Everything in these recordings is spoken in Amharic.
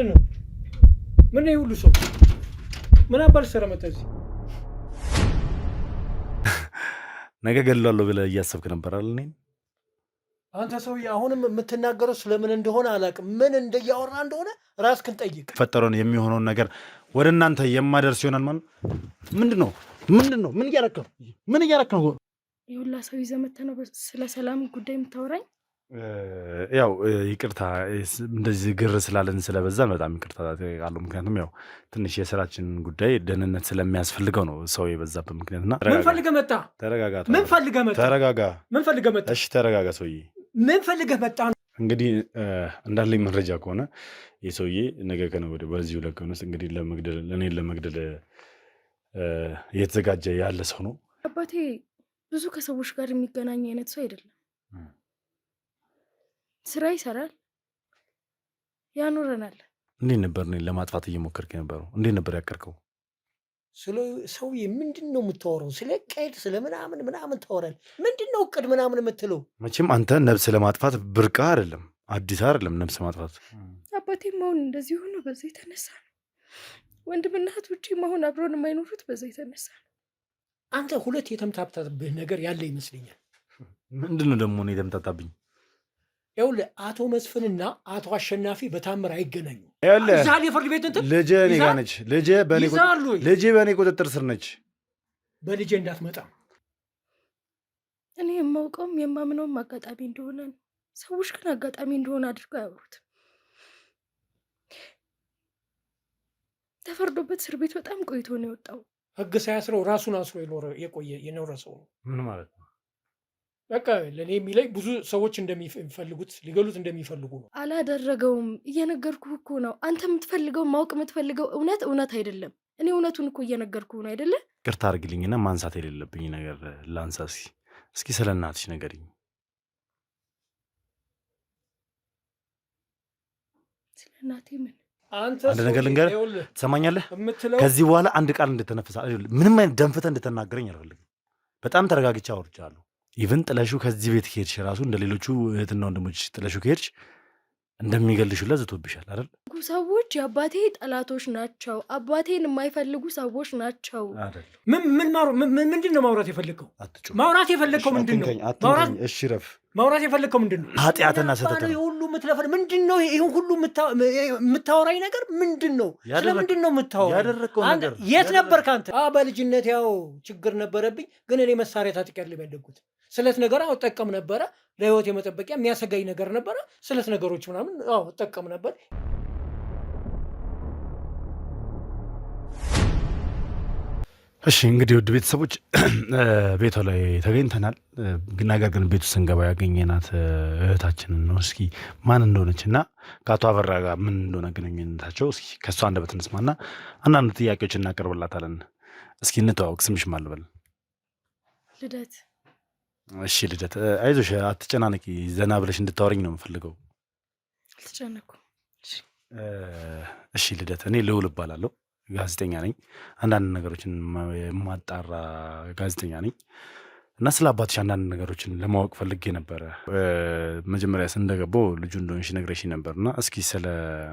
ምንድነው? ምን ነው ሁሉ ሰው ምን አባል ሰራ መጣዚ? ነገ ገለዋለሁ ብለህ እያሰብክ ነበር አይደል? አንተ ሰውዬ አሁንም የምትናገረው ስለምን እንደሆነ አላውቅም። ምን እንደያወራ እንደሆነ ራስህን ጠይቅ። ፈጠረውን የሚሆነውን ነገር ወደ እናንተ የማደርስ ይሆናል ማለት ምንድነው? ምን እያረክ ነው? የሁላ ሰው ይዘህ መተህ ነው ስለ ሰላም ጉዳይ የምታወራኝ? ያው ይቅርታ እንደዚህ ግር ስላለን ስለበዛን በጣም ይቅርታ አለው። ምክንያቱም ያው ትንሽ የስራችን ጉዳይ ደህንነት ስለሚያስፈልገው ነው ሰው የበዛበት ምክንያትና። ምን ፈልገህ መጣ? ተረጋጋ። ምን ፈልገህ መጣ? ተረጋጋ። ምን ፈልገህ መጣ? እሺ ተረጋጋ ሰውዬ። ምን ፈልገህ መጣ? እንግዲህ እንዳለኝ መረጃ ከሆነ የሰውዬ ነገ ከነገ ወዲያ በዚሁ ለቀን ውስጥ እንግዲህ እኔን ለመግደል እየተዘጋጀ ያለ ሰው ነው። አባቴ ብዙ ከሰዎች ጋር የሚገናኝ አይነት ሰው አይደለም። ስራ ይሰራል፣ ያኖረናል። እንዴት ነበር እኔን ለማጥፋት እየሞከርክ የነበረው? እንዴት ነበር ያቀርከው? ስለ ሰውዬ ምንድን ነው የምታወራው? ስለ ቀድ ስለ ምናምን ታወራል። ምንድን ነው እቅድ ምናምን የምትለው? መቼም አንተ ነብስ ለማጥፋት ብርቅ አይደለም፣ አዲስ አይደለም ነብስ ማጥፋት። አባቴ መሆን እንደዚህ ሆኖ በዛ የተነሳ ነው። ወንድምና እህቶቼ መሆን አብሮን የማይኖሩት በዛ የተነሳ ነው። አንተ ሁለት የተምታታብህ ነገር ያለ ይመስለኛል። ምንድን ነው ደግሞ እኔ የተምታታብኝ? ይኸውልህ አቶ መስፍንና አቶ አሸናፊ በታምር አይገናኙ። ይኸውልህ የፍርድ ቤት እንትን ልጄ እኔ ጋር ነች። ልጄ በእኔ ቁጥጥር ስር ነች። በልጄ እንዳትመጣ። እኔ የማውቀውም የማምነውም አጋጣሚ እንደሆነ ነው። ሰዎች ግን አጋጣሚ እንደሆነ አድርገው አያወሩትም። ተፈርዶበት እስር ቤት በጣም ቆይቶ ነው የወጣው። ህግ ሳያስረው ራሱን አስሮ የኖረ ሰው ነው። ምን ማለት ነው? በቃ ለእኔ የሚለይ ብዙ ሰዎች እንደሚፈልጉት ሊገሉት እንደሚፈልጉ ነው። አላደረገውም። እየነገርኩህ እኮ ነው። አንተ የምትፈልገው ማወቅ የምትፈልገው እውነት አይደለም። እኔ እውነቱን እኮ እየነገርኩህ ነው አይደለ? ቅርታ አድርግልኝና ማንሳት የሌለብኝ ነገር ላንሳ። እስኪ ስለ እናትሽ ንገሪኝ። ስለ እናቴ ምን? አንድ ነገር ልንገርህ፣ ትሰማኛለህ? ከዚህ በኋላ አንድ ቃል እንድትነፍሳ ምንም አይነት ደንፍተህ እንድትናገረኝ አልፈልግም። በጣም ተረጋግቼ አውርቻለሁ። ኢቭን ጥለሹ ከዚህ ቤት ከሄድሽ ራሱ እንደ ሌሎቹ እህትና ወንድሞች ጥለሹ ከሄድሽ እንደሚገልሹላ ዝቶብሻል አይደል? ሰዎች የአባቴ ጠላቶች ናቸው። አባቴን የማይፈልጉ ሰዎች ናቸው። ምንድን ነው ማውራት የፈለግከው? ማውራት የፈለግከው ምንድን ነው? እሺ ረፍ። ማውራት የፈለግከው ምንድን ነው? ኃጢአትና ስህተት ነው ሁሉ የምትለፈ ምንድን ነው? ይህን ሁሉ የምታወራኝ ነገር ምንድን ነው? ስለምንድን ነው የምታወራኝ? ያደረግከው ነገር የት ነበር ከአንተ? በልጅነት ያው ችግር ነበረብኝ፣ ግን እኔ መሳሪያ ታጥቂያለሁ ያደግኩት ስለት ነገር እጠቀም ነበረ። ለህይወት የመጠበቂያ የሚያሰጋኝ ነገር ነበረ። ስለት ነገሮች ምናምን እጠቀም ነበር። እሺ እንግዲህ ውድ ቤተሰቦች ቤቷ ላይ ተገኝተናል። ነገር ግን ቤቱ ስንገባ ያገኘናት እህታችንን ነው። እስኪ ማን እንደሆነች እና ከአቶ አበራ ጋር ምን እንደሆነ ግንኙነታቸው እስኪ ከእሷ አንደበት እንስማና አንዳንድ ጥያቄዎች እናቀርብላታለን። እስኪ እንተዋወቅ። ስምሽ ማን ልበል? ልደት። እሺ ልደት፣ አይዞሽ አትጨናነቂ። ዘና ብለሽ እንድታወሪኝ ነው የምፈልገው። አልተጨነኩም። እሺ ልደት፣ እኔ ልውል እባላለሁ። ጋዜጠኛ ነኝ። አንዳንድ ነገሮችን የማጣራ ጋዜጠኛ ነኝ እና ስለ አባትሽ አንዳንድ ነገሮችን ለማወቅ ፈልጌ ነበረ። መጀመሪያ እንደገባው ልጁ እንደሆንሽ ነግረሽኝ ነበር እና እስኪ ስለ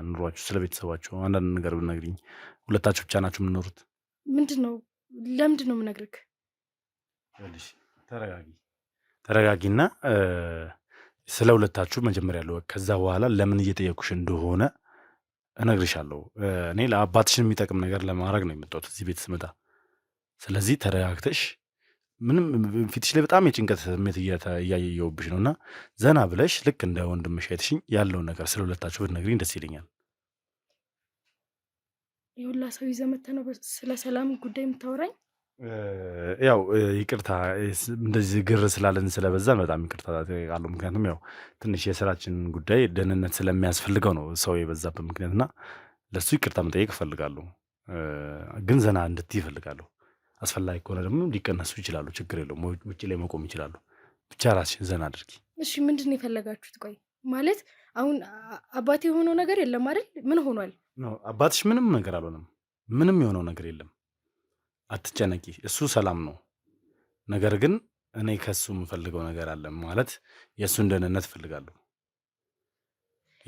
ኑሯችሁ፣ ስለ ቤተሰባችሁ አንዳንድ ነገር ብትነግሪኝ። ሁለታችሁ ብቻ ናችሁ የምትኖሩት? ምንድን ነው? ለምንድን ነው የምነግርህ? ተረጋጊና ስለ ሁለታችሁ መጀመሪያ ያለው ከዛ በኋላ ለምን እየጠየኩሽ እንደሆነ እነግርሻለሁ። እኔ ለአባትሽን የሚጠቅም ነገር ለማድረግ ነው የመጣሁት እዚህ ቤት ስመጣ። ስለዚህ ተረጋግተሽ፣ ምንም ፊትሽ ላይ በጣም የጭንቀት ስሜት እያየሁብሽ ነው እና ዘና ብለሽ ልክ እንደ ወንድምሽ አይተሽኝ ያለውን ነገር ስለ ሁለታችሁ ብትነግሪኝ ደስ ይለኛል። የሁላ ሰው ይዘህ መተህ ነው ስለ ሰላም ጉዳይ የምታወራኝ? ያው ይቅርታ እንደዚህ ግር ስላለን ስለበዛን በጣም ይቅርታ አለው። ምክንያቱም ያው ትንሽ የስራችን ጉዳይ ደህንነት ስለሚያስፈልገው ነው ሰው የበዛበት ምክንያትና ለሱ ይቅርታ መጠየቅ እፈልጋለሁ። ግን ዘና እንድትይ እፈልጋለሁ። አስፈላጊ ከሆነ ደግሞ ሊቀነሱ ይችላሉ፣ ችግር የለውም። ውጭ ላይ መቆም ይችላሉ። ብቻ ራስሽን ዘና አድርጊ። እሺ ምንድን ነው የፈለጋችሁት? ቆይ ማለት አሁን አባቴ የሆነው ነገር የለም አይደል? ምን ሆኗል? አባትሽ ምንም ነገር አልሆነም። ምንም የሆነው ነገር የለም። አትጨነቂ፣ እሱ ሰላም ነው። ነገር ግን እኔ ከሱ የምፈልገው ነገር አለ። ማለት የእሱን ደህንነት እፈልጋለሁ።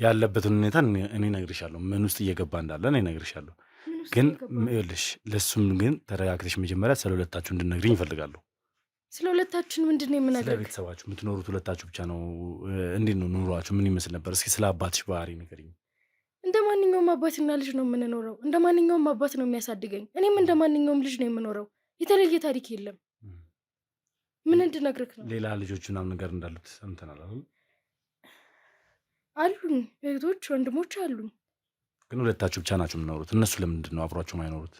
ያለበትን ሁኔታ እኔ እነግርሻለሁ፣ ምን ውስጥ እየገባ እንዳለ እኔ እነግርሻለሁ። ምን ውስጥ ግን እየገባ ነው? ይኸውልሽ ለእሱም ግን ተረጋግተሽ መጀመሪያ ስለ ሁለታችሁ እንድትነግሪኝ እፈልጋለሁ። ስለ ሁለታችን ምንድን ነው ስለ የምነግርህ? ቤተሰባችሁ የምትኖሩት ሁለታችሁ ብቻ ነው? እንዴት ነው ኑሯችሁ? ምን ይመስል ነበር? እስኪ ስለ አባትሽ ባህሪ ንገሪኝ። እንደ ማንኛውም አባትና ልጅ ነው የምንኖረው። እንደ ማንኛውም አባት ነው የሚያሳድገኝ። እኔም እንደ ማንኛውም ልጅ ነው የምኖረው። የተለየ ታሪክ የለም። ምን እንድነግርህ ነው? ሌላ ልጆች ምናምን ነገር እንዳሉት ሰምተናል አይደል? አሉኝ እህቶች፣ ወንድሞች አሉኝ። ግን ሁለታችሁ ብቻ ናችሁ የምትኖሩት። እነሱ ለምንድን ነው አብሯችሁ ማይኖሩት?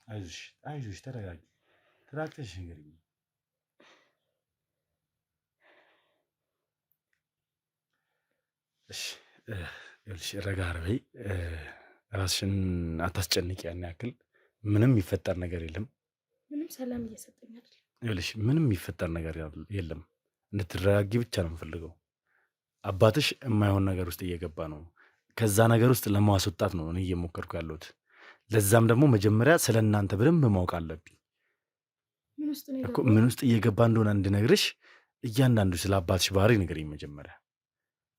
አይዞሽ አይዞሽ፣ ተረጋጊ። ተረጋግተሽ ንገሪኝ። እሺ ይኸውልሽ፣ ረጋ በይ። ራስሽን አታስጨንቂ። ያን ያክል ምንም የሚፈጠር ነገር የለም። ምንም ሰላም እየሰጠኝ አይደለም። ይኸውልሽ ምንም የሚፈጠር ነገር የለም። እንድትረጋጊ ብቻ ነው የምፈልገው። አባትሽ የማይሆን ነገር ውስጥ እየገባ ነው። ከዛ ነገር ውስጥ ለማስወጣት ነው እኔ እየሞከርኩ ያለሁት። ለዛም ደግሞ መጀመሪያ ስለ እናንተ በደንብ ማወቅ አለብኝ ምን ውስጥ ነው እኮ። የገባው? ምን ውስጥ እየገባ እንደሆነ እንድነግርሽ እያንዳንዱ ስለ አባትሽ ባህሪ ንገሪኝ መጀመሪያ።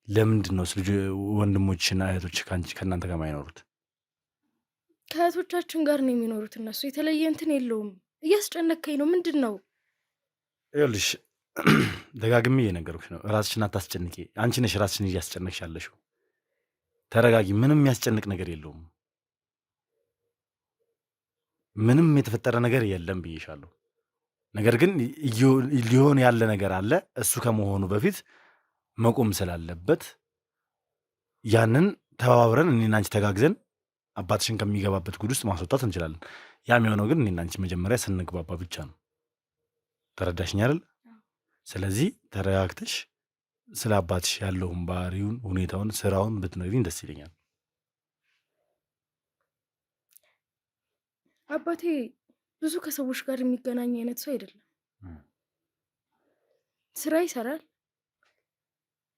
ለምንድን ነው ልጅ ወንድሞችና እህቶች ከእናንተ ጋር ማይኖሩት? ከእህቶቻችን ጋር ነው የሚኖሩት እነሱ። የተለየ እንትን የለውም። እያስጨነከኝ ነው። ምንድን ነው? ይኸውልሽ ደጋግሜ እየነገርኩሽ ነው፣ ራስሽን አታስጨንቂ። አንቺ ነሽ ራስሽን እያስጨነቅሽ ያለሽው። ተረጋጊ። ምንም የሚያስጨንቅ ነገር የለውም። ምንም የተፈጠረ ነገር የለም ብዬሻለሁ። ነገር ግን ሊሆን ያለ ነገር አለ። እሱ ከመሆኑ በፊት መቆም ስላለበት ያንን ተባብረን እኔና አንቺ ተጋግዘን አባትሽን ከሚገባበት ጉድ ውስጥ ማስወጣት እንችላለን። ያ የሚሆነው ግን እኔና አንቺ መጀመሪያ ስንግባባ ብቻ ነው። ተረዳሽኝ አይደል? ስለዚህ ተረጋግተሽ ስለ አባትሽ ያለውን ባህሪውን፣ ሁኔታውን፣ ስራውን ብትነግሪኝ ደስ ይለኛል። አባቴ ብዙ ከሰዎች ጋር የሚገናኝ አይነት ሰው አይደለም። ስራ ይሰራል፣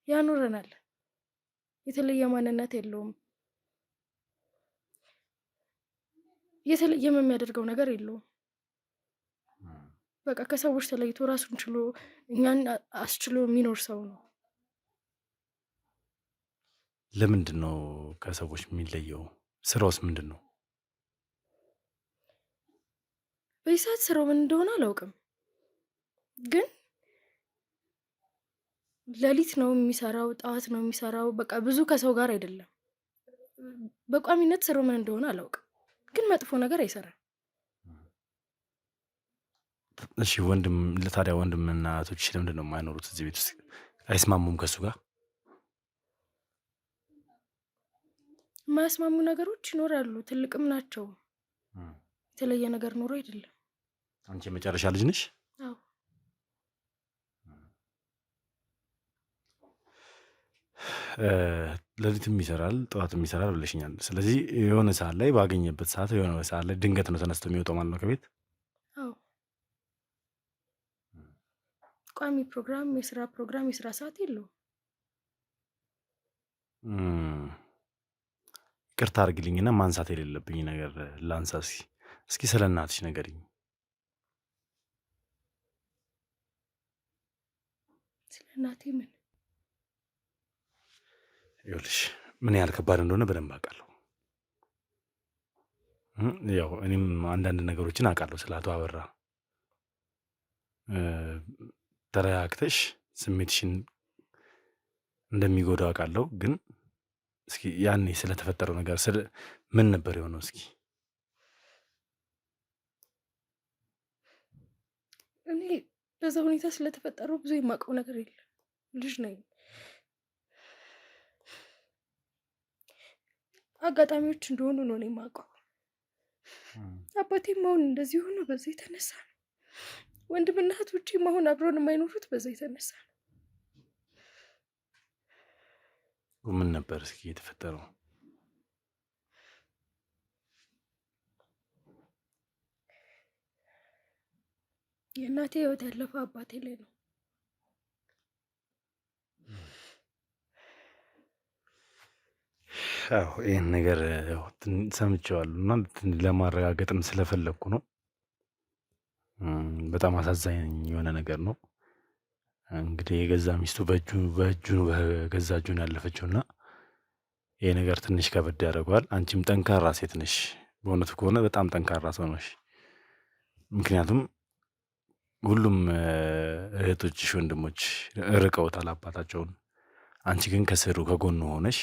ያኖረናል። የተለየ ማንነት የለውም። የተለየም የሚያደርገው ነገር የለውም። በቃ ከሰዎች ተለይቶ ራሱን ችሎ እኛን አስችሎ የሚኖር ሰው ነው። ለምንድን ነው ከሰዎች የሚለየው? ስራውስ ምንድን ነው? በዚህ ሰዓት ስራው ምን እንደሆነ አላውቅም፣ ግን ሌሊት ነው የሚሰራው፣ ጠዋት ነው የሚሰራው። በቃ ብዙ ከሰው ጋር አይደለም። በቋሚነት ስራው ምን እንደሆነ አላውቅም፣ ግን መጥፎ ነገር አይሰራም። እሺ ታዲያ ወንድምና እህቶችሽ ለምንድን ነው የማይኖሩት እዚህ ቤት ውስጥ? አይስማሙም ከእሱ ጋር? የማያስማሙ ነገሮች ይኖራሉ፣ ትልቅም ናቸው። የተለየ ነገር ኖሮ አይደለም። አንቺ የመጨረሻ ልጅ ነሽ? አዎ። ሌሊትም ይሰራል ጠዋትም ይሰራል ብለሽኛል። ስለዚህ የሆነ ሰዓት ላይ ባገኘበት ሰዓት የሆነ ሰዓት ላይ ድንገት ነው ተነስቶ የሚወጣው ማለት ነው ከቤት? አዎ። ቋሚ ፕሮግራም፣ የስራ ፕሮግራም፣ የስራ ሰዓት የለውም። ይቅርታ አድርግልኝና ማንሳት የሌለብኝ ነገር ላንሳ። እስኪ ስለ እናትሽ ንገሪኝ። ስለ እናቴ ምን? ይኸውልሽ ምን ያህል ከባድ እንደሆነ በደንብ አውቃለሁ። ያው እኔም አንዳንድ ነገሮችን አውቃለሁ ስለ አቶ አበራ። ተረጋግተሽ ስሜትሽን እንደሚጎዳው አውቃለሁ። ግን እስኪ ያኔ ስለተፈጠረው ነገር ምን ነበር የሆነው? እስኪ እኔ በዛ ሁኔታ ስለተፈጠረው ብዙ የማውቀው ነገር የለም። ልጅ ነኝ። አጋጣሚዎች እንደሆኑ ነው እኔ የማውቀው። አባቴም አሁን እንደዚህ ሆኖ በዛ የተነሳ ነው። ወንድምና እህቶቼም አሁን አብረውን የማይኖሩት በዛ የተነሳ ነው። ምን ነበር እስኪ የተፈጠረው? የእናቴ ህይወት ያለፈው አባቴ ላይ ነው። ይህን ነገር ሰምቼዋለሁ እና ለማረጋገጥም ስለፈለግኩ ነው። በጣም አሳዛኝ የሆነ ነገር ነው። እንግዲህ የገዛ ሚስቱ በገዛ እጁ ነው ያለፈችውና ይሄ ነገር ትንሽ ከበድ ያደርገዋል። አንቺም ጠንካራ ሴት ነሽ። በእውነቱ ከሆነ በጣም ጠንካራ ሰው ነሽ። ምክንያቱም ሁሉም እህቶችሽ፣ ወንድሞች ርቀውታል አባታቸውን። አንቺ ግን ከስሩ ከጎኑ ሆነሽ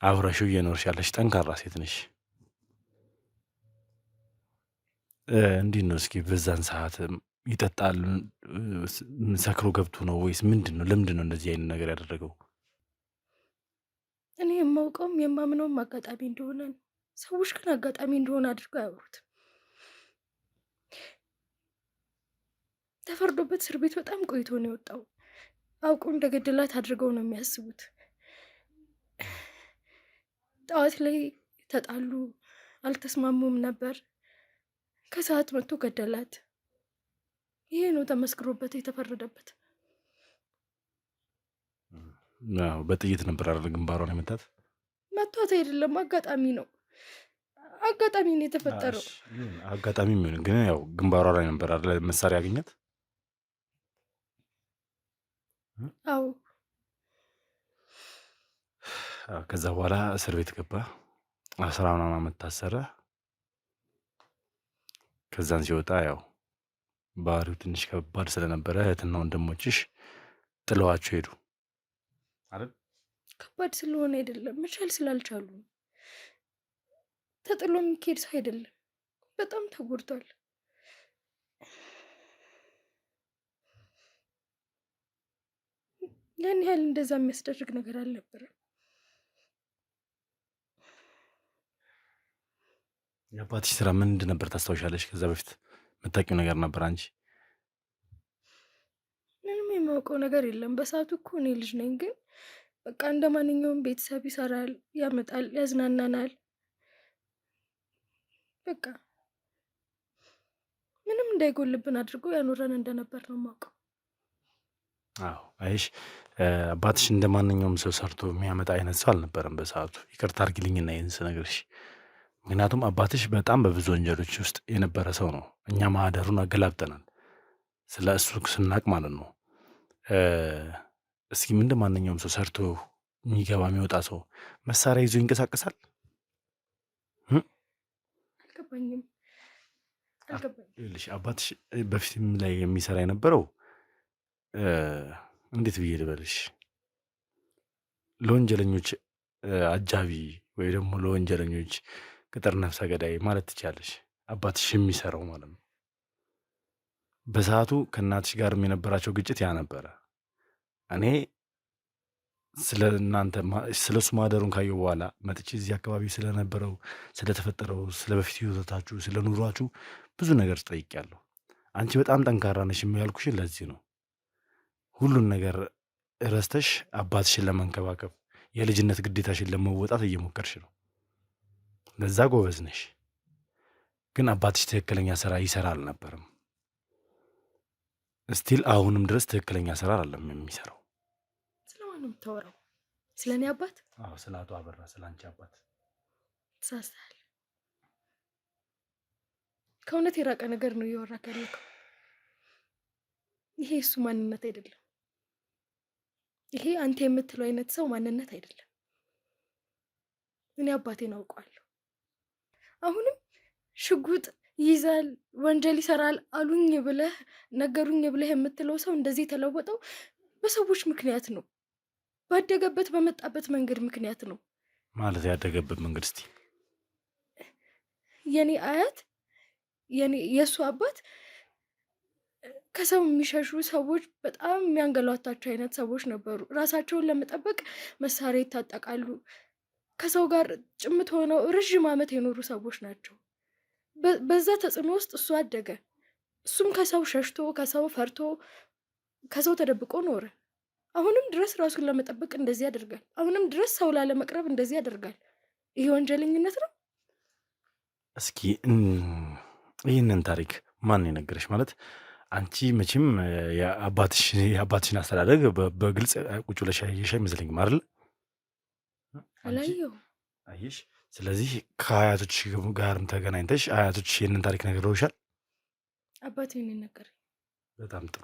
አብረሽው እየኖርሽ ያለሽ ጠንካራ ሴት ነሽ። እንዴት ነው እስኪ በዛን ሰዓት ይጠጣል? ሰክሮ ገብቶ ነው ወይስ ምንድን ነው? ለምንድን ነው እንደዚህ አይነት ነገር ያደረገው? እኔ የማውቀውም የማምነውም አጋጣሚ እንደሆነ ነው። ሰዎች ግን አጋጣሚ እንደሆነ አድርገው አያወሩትም። ተፈርዶበት እስር ቤት በጣም ቆይቶ ነው የወጣው። አውቆ እንደገደላት አድርገው ነው የሚያስቡት። ጠዋት ላይ ተጣሉ፣ አልተስማሙም ነበር። ከሰዓት መጥቶ ገደላት። ይሄ ነው ተመስክሮበት የተፈረደበት። በጥይት ነበር አይደል ግንባሯን የመታት? መቷት አይደለም፣ አጋጣሚ ነው። አጋጣሚ ነው የተፈጠረው። አጋጣሚ የሚሆን ግን ያው ግንባሯ ላይ ነበር አይደል መሳሪያ ያገኘት? አዎ። ከዛ በኋላ እስር ቤት ገባ። 10 ዓመት ታሰረ። ከዛን ሲወጣ ያው ባህሪው ትንሽ ከባድ ስለነበረ እህትና ወንድሞችሽ ጥለዋቸው ሄዱ አይደል? ከባድ ስለሆነ አይደለም፣ መቻል ስላልቻሉ። ተጥሎ የሚካሄድ ሰው አይደለም። በጣም ተጎድቷል። ያን ያህል እንደዛ የሚያስደርግ ነገር አልነበረም። የአባትሽ ስራ ምንድን ነበር ታስታውሻለሽ? ከዛ በፊት የምታውቂው ነገር ነበር አንቺ? ምንም የማውቀው ነገር የለም። በሰዓቱ እኮ እኔ ልጅ ነኝ። ግን በቃ እንደ ማንኛውም ቤተሰብ ይሰራል፣ ያመጣል፣ ያዝናናናል። በቃ ምንም እንዳይጎልብን አድርጎ ያኖረን እንደነበር ነው የማውቀው። አዎ አይሽ አባትሽ እንደ ማንኛውም ሰው ሰርቶ የሚያመጣ አይነት ሰው አልነበረም በሰዓቱ። ይቅርታ አድርጊልኝና ይህን ስነግርሽ፣ ምክንያቱም አባትሽ በጣም በብዙ ወንጀሎች ውስጥ የነበረ ሰው ነው። እኛ ማህደሩን አገላብጠናል ስለ እሱ ስናቅ ማለት ነው። እስኪ እንደ ማንኛውም ሰው ሰርቶ የሚገባ የሚወጣ ሰው መሳሪያ ይዞ ይንቀሳቀሳል? አልገባኝም። ይኸውልሽ አባትሽ በፊትም ላይ የሚሰራ የነበረው እንዴት ብዬ ልበልሽ፣ ለወንጀለኞች አጃቢ ወይ ደግሞ ለወንጀለኞች ቅጥር ነፍሰ ገዳይ ማለት ትችላለሽ። አባትሽ የሚሰራው ማለት ነው። በሰዓቱ ከእናትሽ ጋር የነበራቸው ግጭት ያ ነበረ። እኔ ስለ እናንተ ስለ እሱ ማህደሩን ካየሁ በኋላ መጥቼ እዚህ አካባቢ ስለነበረው ስለተፈጠረው ስለ በፊት ህይወታችሁ ስለ ኑሯችሁ ብዙ ነገር ትጠይቂያለሁ። አንቺ በጣም ጠንካራ ነሽ የሚያልኩሽን ለዚህ ነው። ሁሉን ነገር ረስተሽ አባትሽን ለመንከባከብ የልጅነት ግዴታሽን ለመወጣት እየሞከርሽ ነው። ለዛ ጎበዝ ነሽ። ግን አባትሽ ትክክለኛ ስራ ይሰራ አልነበረም። እስቲል አሁንም ድረስ ትክክለኛ ስራ አይደለም የሚሰራው። ስለማን ነው የምታወራው? ስለ እኔ አባት? አዎ ስለ አቶ አበራ፣ ስለ አንቺ አባት ተሳስተሃል። ከእውነት የራቀ ነገር ነው እያወራክ ያለከው። ይሄ እሱ ማንነት አይደለም። ይሄ አንተ የምትለው አይነት ሰው ማንነት አይደለም። እኔ አባቴን አውቀዋለሁ። አሁንም ሽጉጥ ይይዛል፣ ወንጀል ይሰራል አሉኝ ብለህ ነገሩኝ ብለህ የምትለው ሰው እንደዚህ የተለወጠው በሰዎች ምክንያት ነው። ባደገበት በመጣበት መንገድ ምክንያት ነው። ማለት ያደገበት መንገድ እስቲ የኔ አያት የእሱ አባት ከሰው የሚሸሹ ሰዎች፣ በጣም የሚያንገላታቸው አይነት ሰዎች ነበሩ። ራሳቸውን ለመጠበቅ መሳሪያ ይታጠቃሉ። ከሰው ጋር ጭምት ሆነው ረዥም ዓመት የኖሩ ሰዎች ናቸው። በዛ ተጽዕኖ ውስጥ እሱ አደገ። እሱም ከሰው ሸሽቶ፣ ከሰው ፈርቶ፣ ከሰው ተደብቆ ኖረ። አሁንም ድረስ ራሱን ለመጠበቅ እንደዚህ ያደርጋል። አሁንም ድረስ ሰው ላለመቅረብ እንደዚህ ያደርጋል። ይሄ ወንጀለኝነት ነው። እስኪ ይህንን ታሪክ ማን የነገረሽ? ማለት አንቺ መቼም የአባትሽን አስተዳደግ በግልጽ ቁጭ ብለሽ ያየሽ አይመስለኝም አይደል? አላየሁም። አየሽ። ስለዚህ ከአያቶች ጋርም ተገናኝተሽ አያቶች ይህንን ታሪክ ነግረውሻል? አባቴን ነገረኝ። በጣም ጥሩ።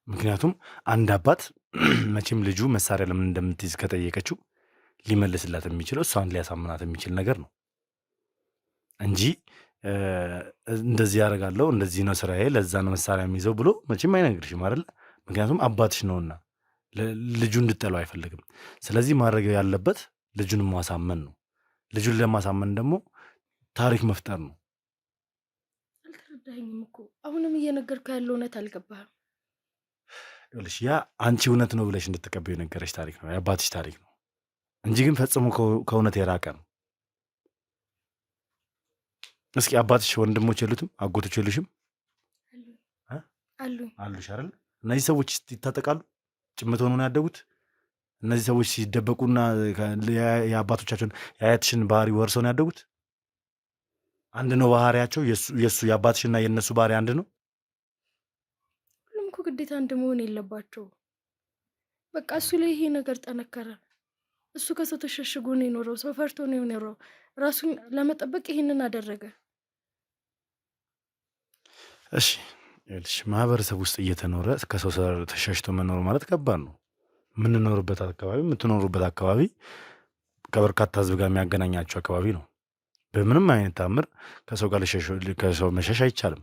ምክንያቱም አንድ አባት መቼም ልጁ መሳሪያ ለምን እንደምትይዝ ከጠየቀችው ሊመልስላት የሚችለው እሷን ሊያሳምናት የሚችል ነገር ነው እንጂ እንደዚህ ያደርጋለሁ እንደዚህ ነው ስራዬ ለዛ ነው መሳሪያ የሚይዘው ብሎ መቼም አይነግርሽም አይደል? ምክንያቱም አባትሽ ነውና ልጁ እንድጠለው አይፈልግም። ስለዚህ ማድረግ ያለበት ልጁን ማሳመን ነው። ልጁን ለማሳመን ደግሞ ታሪክ መፍጠር ነው። አልተረዳኸኝም እኮ አሁንም እየነገርኩህ ያለው እውነት አልገባህም። ይኸውልሽ ያ አንቺ እውነት ነው ብለሽ እንድትቀበዩ የነገረሽ ታሪክ ነው፣ የአባትሽ ታሪክ ነው እንጂ ግን ፈጽሞ ከእውነት የራቀ ነው። እስኪ አባትሽ ወንድሞች የሉትም? አጎቶች የሉሽም? አሉኝ። አሉሽ አይደል? እነዚህ ሰዎች ይታጠቃሉ? ጭምት ሆነው ነው ያደጉት? እነዚህ ሰዎች ሲደበቁና የአባቶቻቸውን የአያትሽን ባህሪ ወርሰው ነው ያደጉት? አንድ ነው ባህሪያቸው? የእሱ የአባትሽና የእነሱ ባህሪ አንድ ነው? ሁሉም እኮ ግዴታ አንድ መሆን የለባቸው። በቃ እሱ ላይ ይሄ ነገር ጠነከረ። እሱ ከሰው ተሸሽጎ ነው የኖረው። ሰው ፈርቶ ነው የኖረው። ራሱን ለመጠበቅ ይሄንን አደረገ። እሺ ይኸውልሽ ማህበረሰብ ውስጥ እየተኖረ ከሰው ተሸሽቶ መኖር ማለት ከባድ ነው። የምንኖርበት አካባቢ የምትኖሩበት አካባቢ ከበርካታ ህዝብ ጋር የሚያገናኛቸው አካባቢ ነው። በምንም አይነት ታምር ከሰው ጋር ከሰው መሸሽ አይቻልም።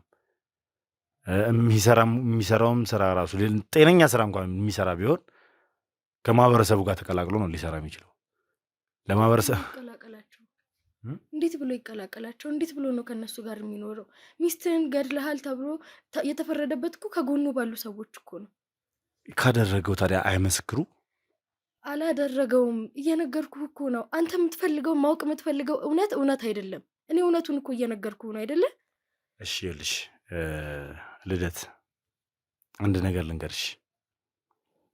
የሚሰራውም ስራ ራሱ ጤነኛ ስራ እንኳን የሚሰራ ቢሆን ከማህበረሰቡ ጋር ተቀላቅሎ ነው ሊሰራ የሚችለው። ለማህበረሰብ እንዴት ብሎ ይቀላቀላቸው? እንዴት ብሎ ነው ከነሱ ጋር የሚኖረው? ሚስትህን ገድለሃል ተብሎ የተፈረደበት እኮ ከጎኑ ባሉ ሰዎች እኮ ነው። ካደረገው ታዲያ አይመስክሩ? አላደረገውም። እየነገርኩህ እኮ ነው። አንተ የምትፈልገው ማወቅ የምትፈልገው እውነት አይደለም። እኔ እውነቱን እኮ እየነገርኩህ ነው አይደለ? እሺ ይኸውልሽ ልደት አንድ ነገር ልንገርሽ።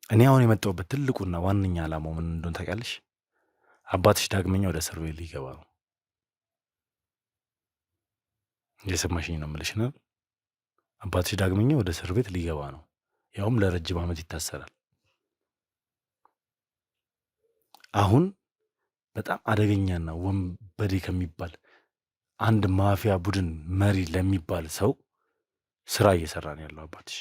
እኔ አሁን የመጣሁበት ትልቁና ዋነኛ ዓላማው ምን እንደሆነ ታውቂያለሽ? አባትሽ ዳግመኛ ወደ እስር ቤት ሊገባ ነው። እየሰማሽኝ ነው የምልሽ ነው። አባትሽ ዳግመኛ ወደ እስር ቤት ሊገባ ነው፣ ያውም ለረጅም ዓመት ይታሰራል። አሁን በጣም አደገኛና ወንበዴ ከሚባል አንድ ማፊያ ቡድን መሪ ለሚባል ሰው ስራ እየሰራ ነው ያለው አባትሽ።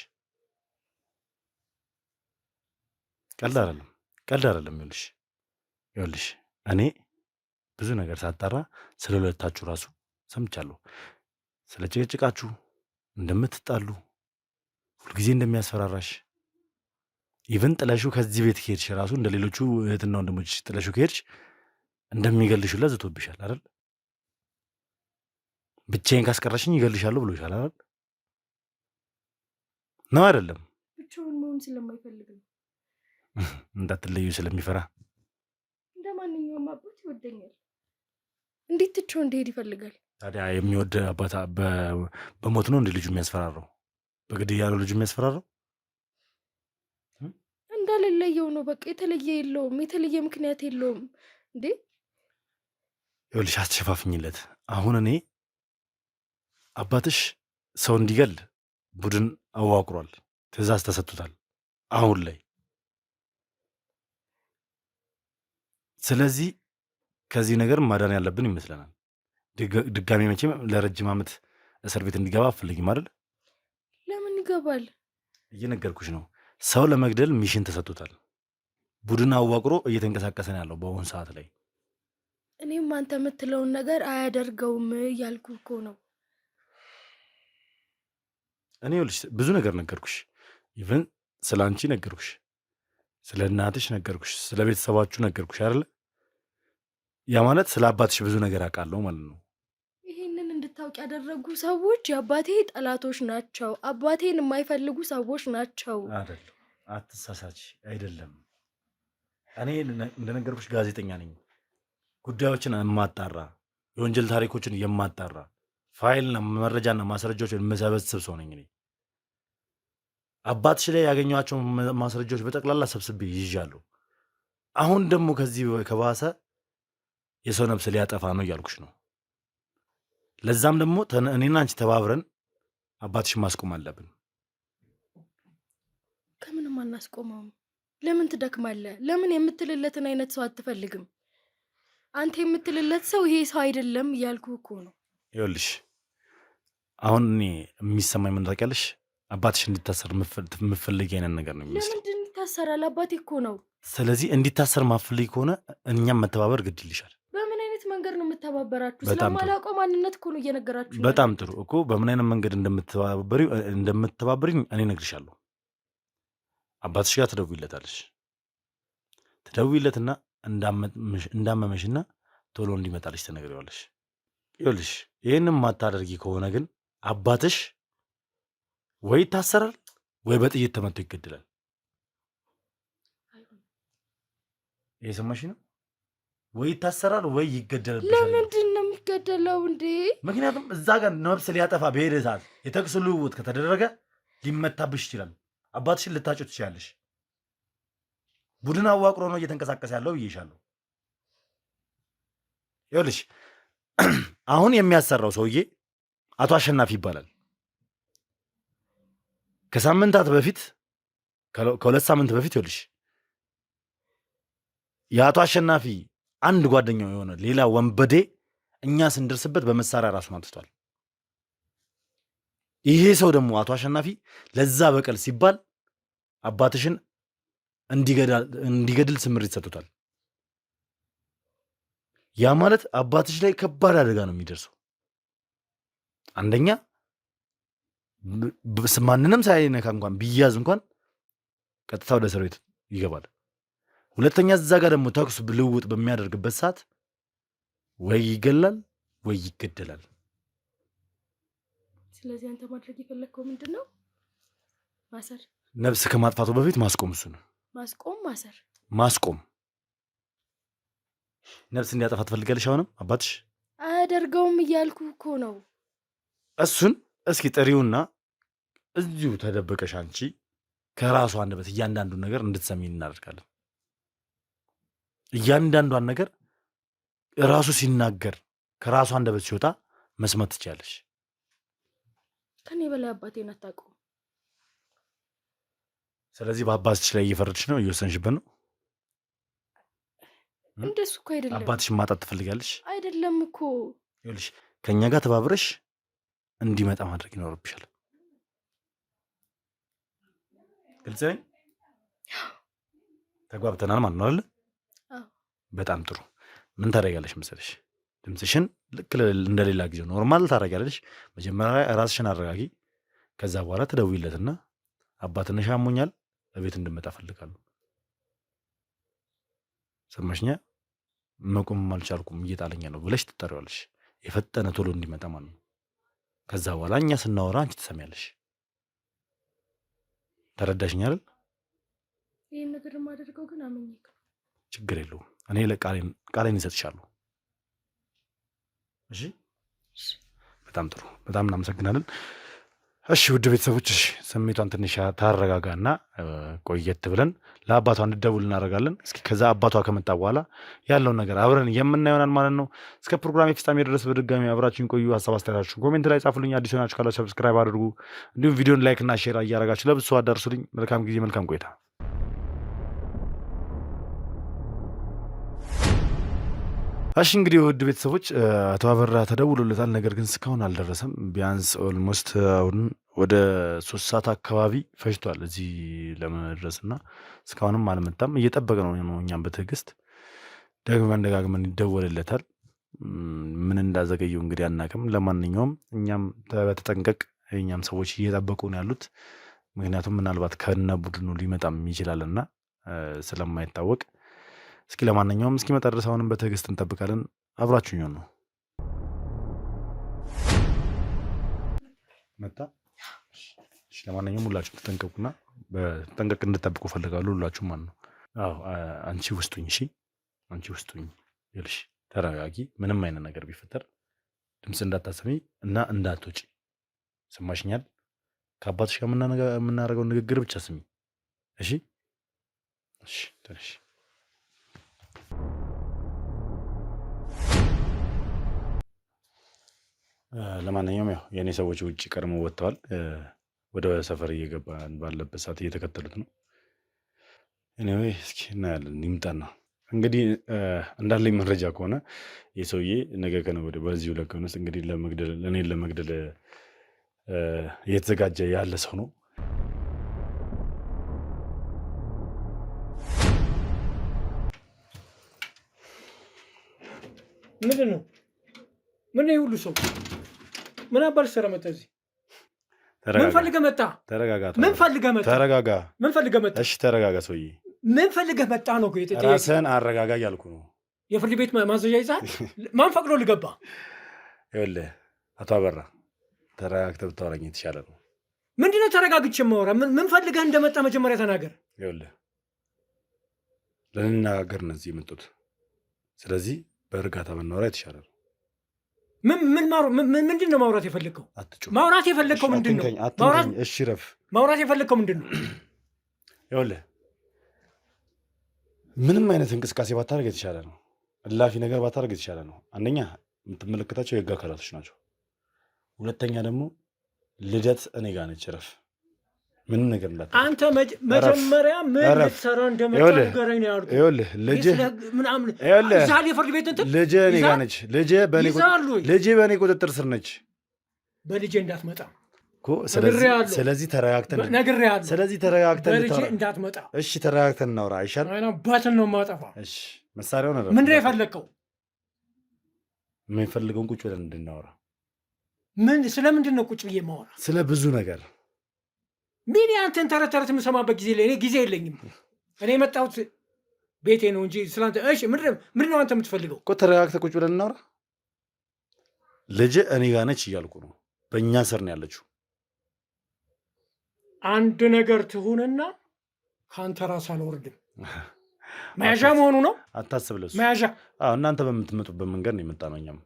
ቀልድ አይደለም። ይኸውልሽ እኔ ብዙ ነገር ሳጣራ ስለ ሁለታችሁ ራሱ ሰምቻለሁ። ስለ ጭቅጭቃችሁ፣ እንደምትጣሉ፣ ሁልጊዜ እንደሚያስፈራራሽ፣ ኢቨን ጥለሽው ከዚህ ቤት ከሄድሽ ራሱ እንደ ሌሎቹ እህትና ወንድሞች ጥለሽው ከሄድሽ እንደሚገልሽ ሁላ ዝቶብሻል አይደል? ብቻዬን ካስቀረሽኝ ይገልሻለሁ ብሎሻል አይደል? ነው አይደለም? ብቻውን መሆን ስለማይፈልግ ነው። እንዳትለዩ ስለሚፈራ። እንደ ማንኛውም አባት ይወደኛል። እንዴት ትቼው እንደሄድ ይፈልጋል? ታዲያ የሚወድ አባት በሞት ነው እንደ ልጁ የሚያስፈራራው? በግድያ ነው ልጁ የሚያስፈራራው? እንዳልለየው ነው በቃ። የተለየ የለውም፣ የተለየ ምክንያት የለውም። እንዴ ይኸውልሽ አትሸፋፍኝለት። አሁን እኔ አባትሽ ሰው እንዲገል ቡድን አዋቅሯል፣ ትዕዛዝ ተሰጥቶታል አሁን ላይ። ስለዚህ ከዚህ ነገር ማዳን ያለብን ይመስለናል። ድጋሚ መቼም ለረጅም ዓመት እስር ቤት እንዲገባ አትፈልጊም አይደል? ለምን ይገባል? እየነገርኩሽ ነው። ሰው ለመግደል ሚሽን ተሰጥቶታል። ቡድን አዋቅሮ እየተንቀሳቀሰ ነው ያለው በአሁኑ ሰዓት ላይ። እኔም አንተ የምትለውን ነገር አያደርገውም እያልኩ እኮ ነው። እኔ ይኸውልሽ ብዙ ነገር ነገርኩሽ። ኢቨን ስለ አንቺ ነገርኩሽ፣ ስለ እናትሽ ነገርኩሽ፣ ስለ ቤተሰባችሁ ነገርኩሽ አይደለ? ያ ማለት ስለ አባትሽ ብዙ ነገር አውቃለሁ ማለት ነው። ይህንን እንድታውቅ ያደረጉ ሰዎች የአባቴ ጠላቶች ናቸው። አባቴን የማይፈልጉ ሰዎች ናቸው። አይደለም፣ አትሳሳች። አይደለም፣ እኔ እንደነገርኩሽ ጋዜጠኛ ነኝ። ጉዳዮችን የማጣራ የወንጀል ታሪኮችን የማጣራ ፋይልና መረጃና ማስረጃዎችን የምሰበስብ ሰው ነኝ እኔ። አባትሽ ላይ ያገኟቸው ማስረጃዎች በጠቅላላ ሰብስቤ ይዣለሁ። አሁን ደግሞ ከዚህ ከባሰ የሰው ነፍስ ሊያጠፋ ነው እያልኩሽ ነው። ለዛም ደግሞ እኔና አንቺ ተባብረን አባትሽ ማስቆም አለብን። ከምንም አናስቆመውም። ለምን ትደክማለህ? ለምን የምትልለትን አይነት ሰው አትፈልግም? አንተ የምትልለት ሰው ይሄ ሰው አይደለም እያልኩ እኮ ነው። ይኸውልሽ አሁን እኔ የሚሰማኝ ምን ታውቂያለሽ? አባትሽ እንዲታሰር የምትፈልጊ አይነት ነገር ነው የሚመስለኝ። ለምንድን ይታሰራል? አባቴ እኮ ነው። ስለዚህ እንዲታሰር ማፈልጊ ከሆነ እኛም መተባበር ግድ ይልሻል። በምን አይነት መንገድ ነው የምተባበራችሁ? በጣም ጥሩ ስለማላውቀው ማንነት እኮ ነው እየነገራችሁ በጣም ያላችሁት። ጥሩ እኮ በምን አይነት መንገድ እንደምትተባበሪኝ እኔ እነግርሻለሁ። አባትሽ ጋር ትደውይለትና እንዳመመሽና ቶሎ እንዲመጣልሽ ትነግሪዋለሽ። ይኸውልሽ ይህንም ማታደርጊ ከሆነ ግን አባትሽ ወይ ይታሰራል ወይ በጥይት ተመቶ ይገድላል። እየሰማሽ ነው? ወይ ይታሰራል ወይ ይገደልብሻል። ለምንድን ነው የሚገደለው እንዴ? ምክንያቱም እዛ ጋር ነፍስ ሊያጠፋ በሄደ ሰዓት የተኩስ ልውውጥ ከተደረገ ሊመታብሽ ይችላል። አባትሽን ልታጩ ትችላለሽ። ቡድን አዋቅሮ ነው እየተንቀሳቀሰ ያለው ብዬሻለሁ። ይኸውልሽ አሁን የሚያሰራው ሰውዬ አቶ አሸናፊ ይባላል። ከሳምንታት በፊት ከ2 ሳምንት በፊት ይኸውልሽ የአቶ አሸናፊ አንድ ጓደኛው የሆነ ሌላ ወንበዴ እኛ ስንደርስበት በመሳሪያ ራሱን አጥፍቷል። ይሄ ሰው ደግሞ አቶ አሸናፊ ለዛ በቀል ሲባል አባትሽን እንዲገድል ስምሪት ሰጥቶታል። ያ ማለት አባትሽ ላይ ከባድ አደጋ ነው የሚደርሰው። አንደኛ ማንንም ሳይነካ እንኳን ቢያዝ እንኳን ቀጥታ ወደ እስር ቤት ይገባል። ሁለተኛ እዛ ጋር ደግሞ ተኩስ ልውውጥ በሚያደርግበት ሰዓት ወይ ይገላል ወይ ይገደላል። ስለዚህ አንተ ማድረግ የፈለግከው ምንድን ነው? ማሰር። ነፍስ ከማጥፋቱ በፊት ማስቆም፣ እሱ ነው ማስቆም። ነፍስ እንዲያጠፋ ትፈልጋለሽ? አሁንም አባትሽ አያደርገውም እያልኩ እኮ ነው። እሱን እስኪ ጥሪውና እዚሁ ተደበቀሽ አንቺ ከራሱ አንደበት እያንዳንዱን ነገር እንድትሰሚ እናደርጋለን። እያንዳንዷን ነገር ራሱ ሲናገር ከራሱ አንደበት ሲወጣ መስማት ትችያለሽ። ከኔ በላይ አባቴን አታውቀውም። ስለዚህ በአባትሽ ላይ እየፈረድሽ ነው፣ እየወሰንሽበት ነው። እንደሱ እኮ አይደለም። አባትሽን ማጣት ትፈልጋለሽ? አይደለም እኮ። ይኸውልሽ ከእኛ ጋር ተባብረሽ እንዲመጣ ማድረግ ይኖርብሻል። ግልጽ ነኝ? ተግባብተናል ማለት ነው አይደል? በጣም ጥሩ። ምን ታደርጊያለሽ መሰለሽ? ድምፅሽን ልክ እንደሌላ ጊዜው ኖርማል ታደርጊያለሽ። መጀመሪያ ራስሽን አረጋጊ። ከዛ በኋላ ትደውይለትና አባትነሽ አሞኛል፣ በቤት እንድመጣ እፈልጋለሁ። ሰማሽኛ? መቆም አልቻልኩም እየጣለኝ ነው ብለሽ ትጠሪዋለሽ። የፈጠነ ቶሎ እንዲመጣ ማለት ነው። ከዛ በኋላ እኛ ስናወራ አንቺ ትሰሚያለሽ። ተረዳሽኝ አይደል? ይህን ነገር የማደርገው ግን አመኝ። ችግር የለውም። እኔ ቃሌን ይሰጥሻለሁ። እሺ፣ በጣም ጥሩ። በጣም እናመሰግናለን። እሺ ውድ ቤተሰቦች፣ ስሜቷን ትንሽ ታረጋጋና ቆየት ብለን ለአባቷ እንድደውል እናደርጋለን። እስኪ ከዛ አባቷ ከመጣ በኋላ ያለውን ነገር አብረን የምናየሆናል ማለት ነው። እስከ ፕሮግራም ፍጻሜ ድረስ በድጋሚ አብራችሁን ቆዩ። ሀሳብ አስተያየታችሁን ኮሜንት ላይ ጻፉልኝ። አዲስ ሆናችሁ ካላችሁ ሰብስክራይብ አድርጉ። እንዲሁም ቪዲዮን ላይክ እና ሼር እያደረጋችሁ ለብዙ ሰው አዳርሱልኝ። መልካም ጊዜ፣ መልካም ቆይታ። እሺ እንግዲህ ውድ ቤተሰቦች አቶ አበራ ተደውሎለታል። ነገር ግን እስካሁን አልደረሰም። ቢያንስ ኦልሞስት አሁን ወደ 3 ሰዓት አካባቢ ፈጅቷል እዚህ ለመድረስ እና እስካሁንም አልመጣም። እየጠበቅ ነው እኛም በትዕግስት ደጋግመን ይደወልለታል። ምን እንዳዘገየው እንግዲህ አናውቅም። ለማንኛውም እኛም በተጠንቀቅ የእኛም ሰዎች እየጠበቁ ነው ያሉት። ምክንያቱም ምናልባት ከነ ቡድኑ ሊመጣም ይችላልና ስለማይታወቅ እስኪ ለማንኛውም እስኪመጣ ድረስ አሁንም በትዕግስት እንጠብቃለን። አብራችሁኝ ነው መጣ። ለማንኛውም ሁላችሁ ተጠንቀቁና በተጠንቀቅ እንድጠብቁ ፈልጋለሁ። ሁላችሁ ማለት ነው። አዎ አንቺ ውስጡኝ። እሺ አንቺ ውስጡኝ ይልሽ። ተረጋጊ። ምንም አይነት ነገር ቢፈጠር ድምፅ እንዳታሰሚ እና እንዳትወጪ። ሰማሽኛል? ከአባትሽ ጋር የምናደርገው ንግግር ብቻ ስሚ። እሺ እሺ ትንሽ ለማንኛውም ያው የእኔ ሰዎች ውጭ ቀድመው ወጥተዋል። ወደ ሰፈር እየገባ ባለበት ሰዓት እየተከተሉት ነው። ኤኒዌይ እስኪ እናያለን። ይምጣና እንግዲህ እንዳለኝ መረጃ ከሆነ የሰውዬ ነገ ከነገ ወዲያ በዚሁ ለቀን ውስጥ እንግዲህ እኔን ለመግደል እየተዘጋጀ ያለ ሰው ነው። ምንድን ነው ሁሉ ሰው ምን አባል ሰራ መጣ እዚህ? ምን ፈልገህ መጣ? ተረጋጋ። ምን ፈልገህ መጣ? ተረጋጋ። ምን ፈልገህ መጣ? እሺ ተረጋጋ ሰውዬ። ምን ፈልገህ መጣ ነው? ራስህን አረጋጋ እያልኩ ነው። የፍርድ ቤት ማዘዣ ይዘሃል? ማን ፈቅዶ ልገባ? ይኸውልህ አቶ አበራ ተረጋግተህ ብታወራኝ የተሻለ ነው። ምንድን ነው ተረጋግቼ የማወራ? ምን ፈልገህ እንደመጣ መጀመሪያ ተናገር። ይኸውልህ ልንነጋገር ነው እዚህ የመጡት። ስለዚህ በእርጋታ ብናወራ የተሻለ ነው። ምንድን ነው ማውራት የፈለግከው? አትጩህ። ማውራት የፈለግከው ምንድን ነው? እሺ ረፍ። ማውራት የፈለግከው ምንድን ነው? ይኸውልህ ምንም አይነት እንቅስቃሴ ባታደርግ የተሻለ ነው። እላፊ ነገር ባታደርግ የተሻለ ነው። አንደኛ የምትመለከታቸው የህግ አካላቶች ናቸው። ሁለተኛ ደግሞ ልደት እኔ ጋር ነች። ረፍ። ምንም ነገር እንዳታ አንተ መጀመሪያ ምን ልትሰራ እንደመጣ ንገረኝ ነው ያልኩህ። ይኸውልህ ልጅህ ምናምን ዛሬ የፍርድ ቤት እንትን ልጅህ እኔ ጋር ነች። ልጅህ በእኔ ቁጥጥር ስር ነች። በልጄ እንዳትመጣ እኮ። ስለዚህ ተረጋግተን በልጄ እንዳትመጣ። እሺ ተረጋግተን እናውራ አይሻልም? አባትን ነው የማጠፋው። እሺ መሳሪያውን ምንድን ነው የፈለግከው? የምንፈልገውን ቁጭ ብለን እንድናወራ። ስለምንድን ነው ቁጭ ብዬ የማወራ? ስለ ብዙ ነገር። ምን አንተን ተረት ተረት የምሰማበት ጊዜ እኔ ጊዜ የለኝም። እኔ የመጣሁት ቤቴ ነው እንጂ ስላንተ። እሺ ምንድን ነው አንተ የምትፈልገው? እኮ ተረጋግተህ ቁጭ ብለን እናውራ። ልጅ እኔ ጋር ነች እያልኩ ነው። በእኛ ስር ነው ያለችው። አንድ ነገር ትሁንና ከአንተ ራስ አልወርድም። መያዣ መሆኑ ነው። አታስብ። ለሱ መያዣ። እናንተ በምትመጡበት መንገድ ነው የመጣ ነው። እኛም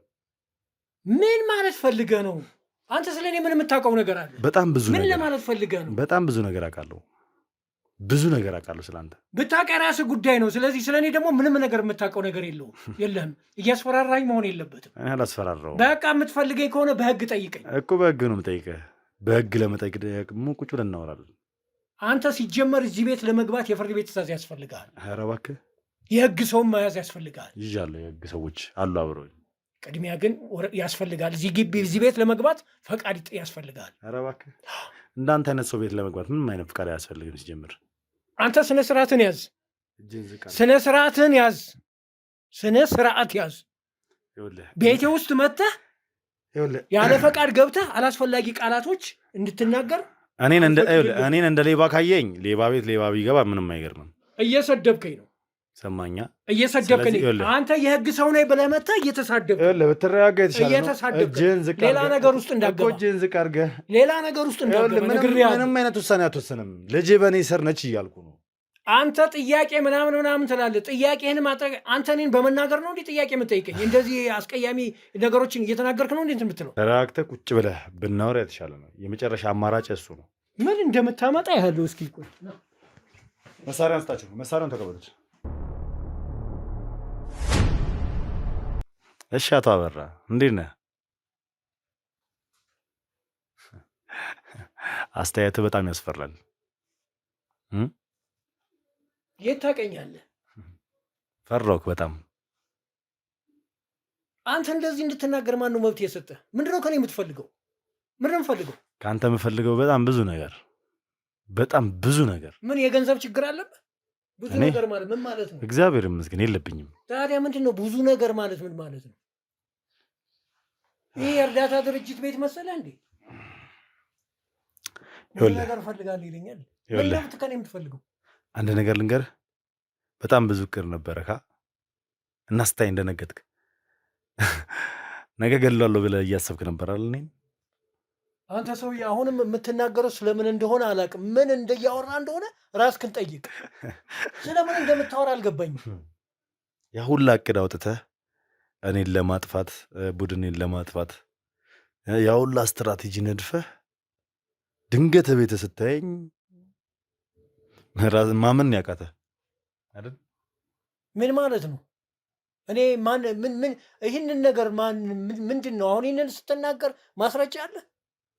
ምን ማለት ፈልገህ ነው? አንተ ስለ እኔ ምን የምታውቀው ነገር አለ? በጣም ብዙ ነገር። ምን ለማለት ፈልገህ ነው? በጣም ብዙ ነገር አውቃለሁ። ብዙ ነገር አውቃለሁ ስለአንተ። ብታውቅ የራስህ ጉዳይ ነው። ስለዚህ ስለ እኔ ደግሞ ምንም ነገር የምታውቀው ነገር የለህም። እያስፈራራኝ መሆን የለበትም። እኔ አላስፈራራሁም። በቃ የምትፈልገኝ ከሆነ በህግ ጠይቀኝ እኮ። በህግ ነው የምጠይቅህ። በህግ ለመጠየቅ ደግሞ ቁጭ ብለን እናወራለን። አንተ ሲጀመር እዚህ ቤት ለመግባት የፍርድ ቤት ትእዛዝ ያስፈልግሃል። ኧረ እባክህ የህግ ሰውን መያዝ ያስፈልግሃል። ይዣለሁ። የህግ ሰዎች አሉ አብረውኝ። ቅድሚያ ግን ያስፈልጋል። እዚህ ቤት ለመግባት ፈቃድ ያስፈልግሃል። ኧረ እባክህ እንዳንተ አይነት ሰው ቤት ለመግባት ምንም አይነት ፈቃድ አያስፈልግም። ሲጀምር አንተ ስነ ስርዓትን ያዝ። ስነ ስርዓትን ያዝ። ስነ ስርዓት ያዝ። ቤቴ ውስጥ መጥተህ ያለ ፈቃድ ገብተህ አላስፈላጊ ቃላቶች እንድትናገር እኔን እንደ ሌባ ካየኝ ሌባ ቤት ሌባ ቢገባ ምንም አይገርምም። እየሰደብከኝ ነው። ሰማኛ? እየሰደብከኝ። አንተ የህግ ሰው ነኝ ብለህ መጥተህ እየተሳደብክ ብትረጋጋ የተሻለ ነው። ሌላ ነገር ውስጥ እንዳገባ እጅህን ዝቅ አድርገህ ሌላ ነገር ውስጥ እንዳገባ ምንም አይነት ውሳኔ አትወስንም። ልጅ በእኔ ስር ነች እያልኩ ነው። አንተ ጥያቄ ምናምን ትላለህ። ጥያቄህን አንተ እኔን በመናገር ነው እንዴ ጥያቄ የምጠይቀኝ? እንደዚህ አስቀያሚ ነገሮችን እየተናገርክ ነው እንዴ የምትለው? ተረጋግተህ ቁጭ ብለህ ብናወራ የተሻለ ነው። የመጨረሻ አማራጭ እሱ ነው። ምን እንደምታመጣ ያለው እስኪ ቆይ። መሳሪያውን ስጣቸው። መሳሪያውን ተቀበሉት። እሺ አቶ አበራ እንዴት ነህ? አስተያየትህ በጣም ያስፈራል። የት ታውቀኛለህ? ፈራሁህ በጣም። አንተ እንደዚህ እንድትናገር ማነው መብት የሰጠህ? ምንድነው ከኔ የምትፈልገው? ምንድነው የምፈልገው? ከአንተ የምፈልገው በጣም ብዙ ነገር፣ በጣም ብዙ ነገር። ምን የገንዘብ ችግር አለብህ? ብዙ ነገር ማለት ምን ማለት ነው? እግዚአብሔር ይመስገን የለብኝም። ታዲያ ምንድን ነው ብዙ ነገር ማለት ምን ማለት ነው? ይህ የእርዳታ ድርጅት ቤት መሰለህ እንዴ? ብዙ ነገር እፈልጋለሁ ይለኛል። ምን ለብት ከኔ የምትፈልገው? አንድ ነገር ልንገርህ፣ በጣም ብዙ እቅድ ነበረ እና ስታይ እንደነገጥክ ነገ ገድላለሁ ብለህ እያሰብክ ነበር አለ። እኔን አንተ ሰውዬ አሁንም የምትናገረው ስለምን እንደሆነ አላውቅም። ምን እያወራ እንደሆነ ራስህን ጠይቅ። ስለምን እንደምታወራ አልገባኝም። ያ ሁላ እቅድ አውጥተህ እኔን ለማጥፋት ቡድኔን ለማጥፋት ያ ሁላ ስትራቴጂ ነድፈህ ድንገት ቤተ ስታየኝ ማመን ያቃተህ አይደል? ምን ማለት ነው? እኔ ይህንን ነገር ምንድን ነው? አሁን ይህንን ስትናገር ማስረጃ አለ?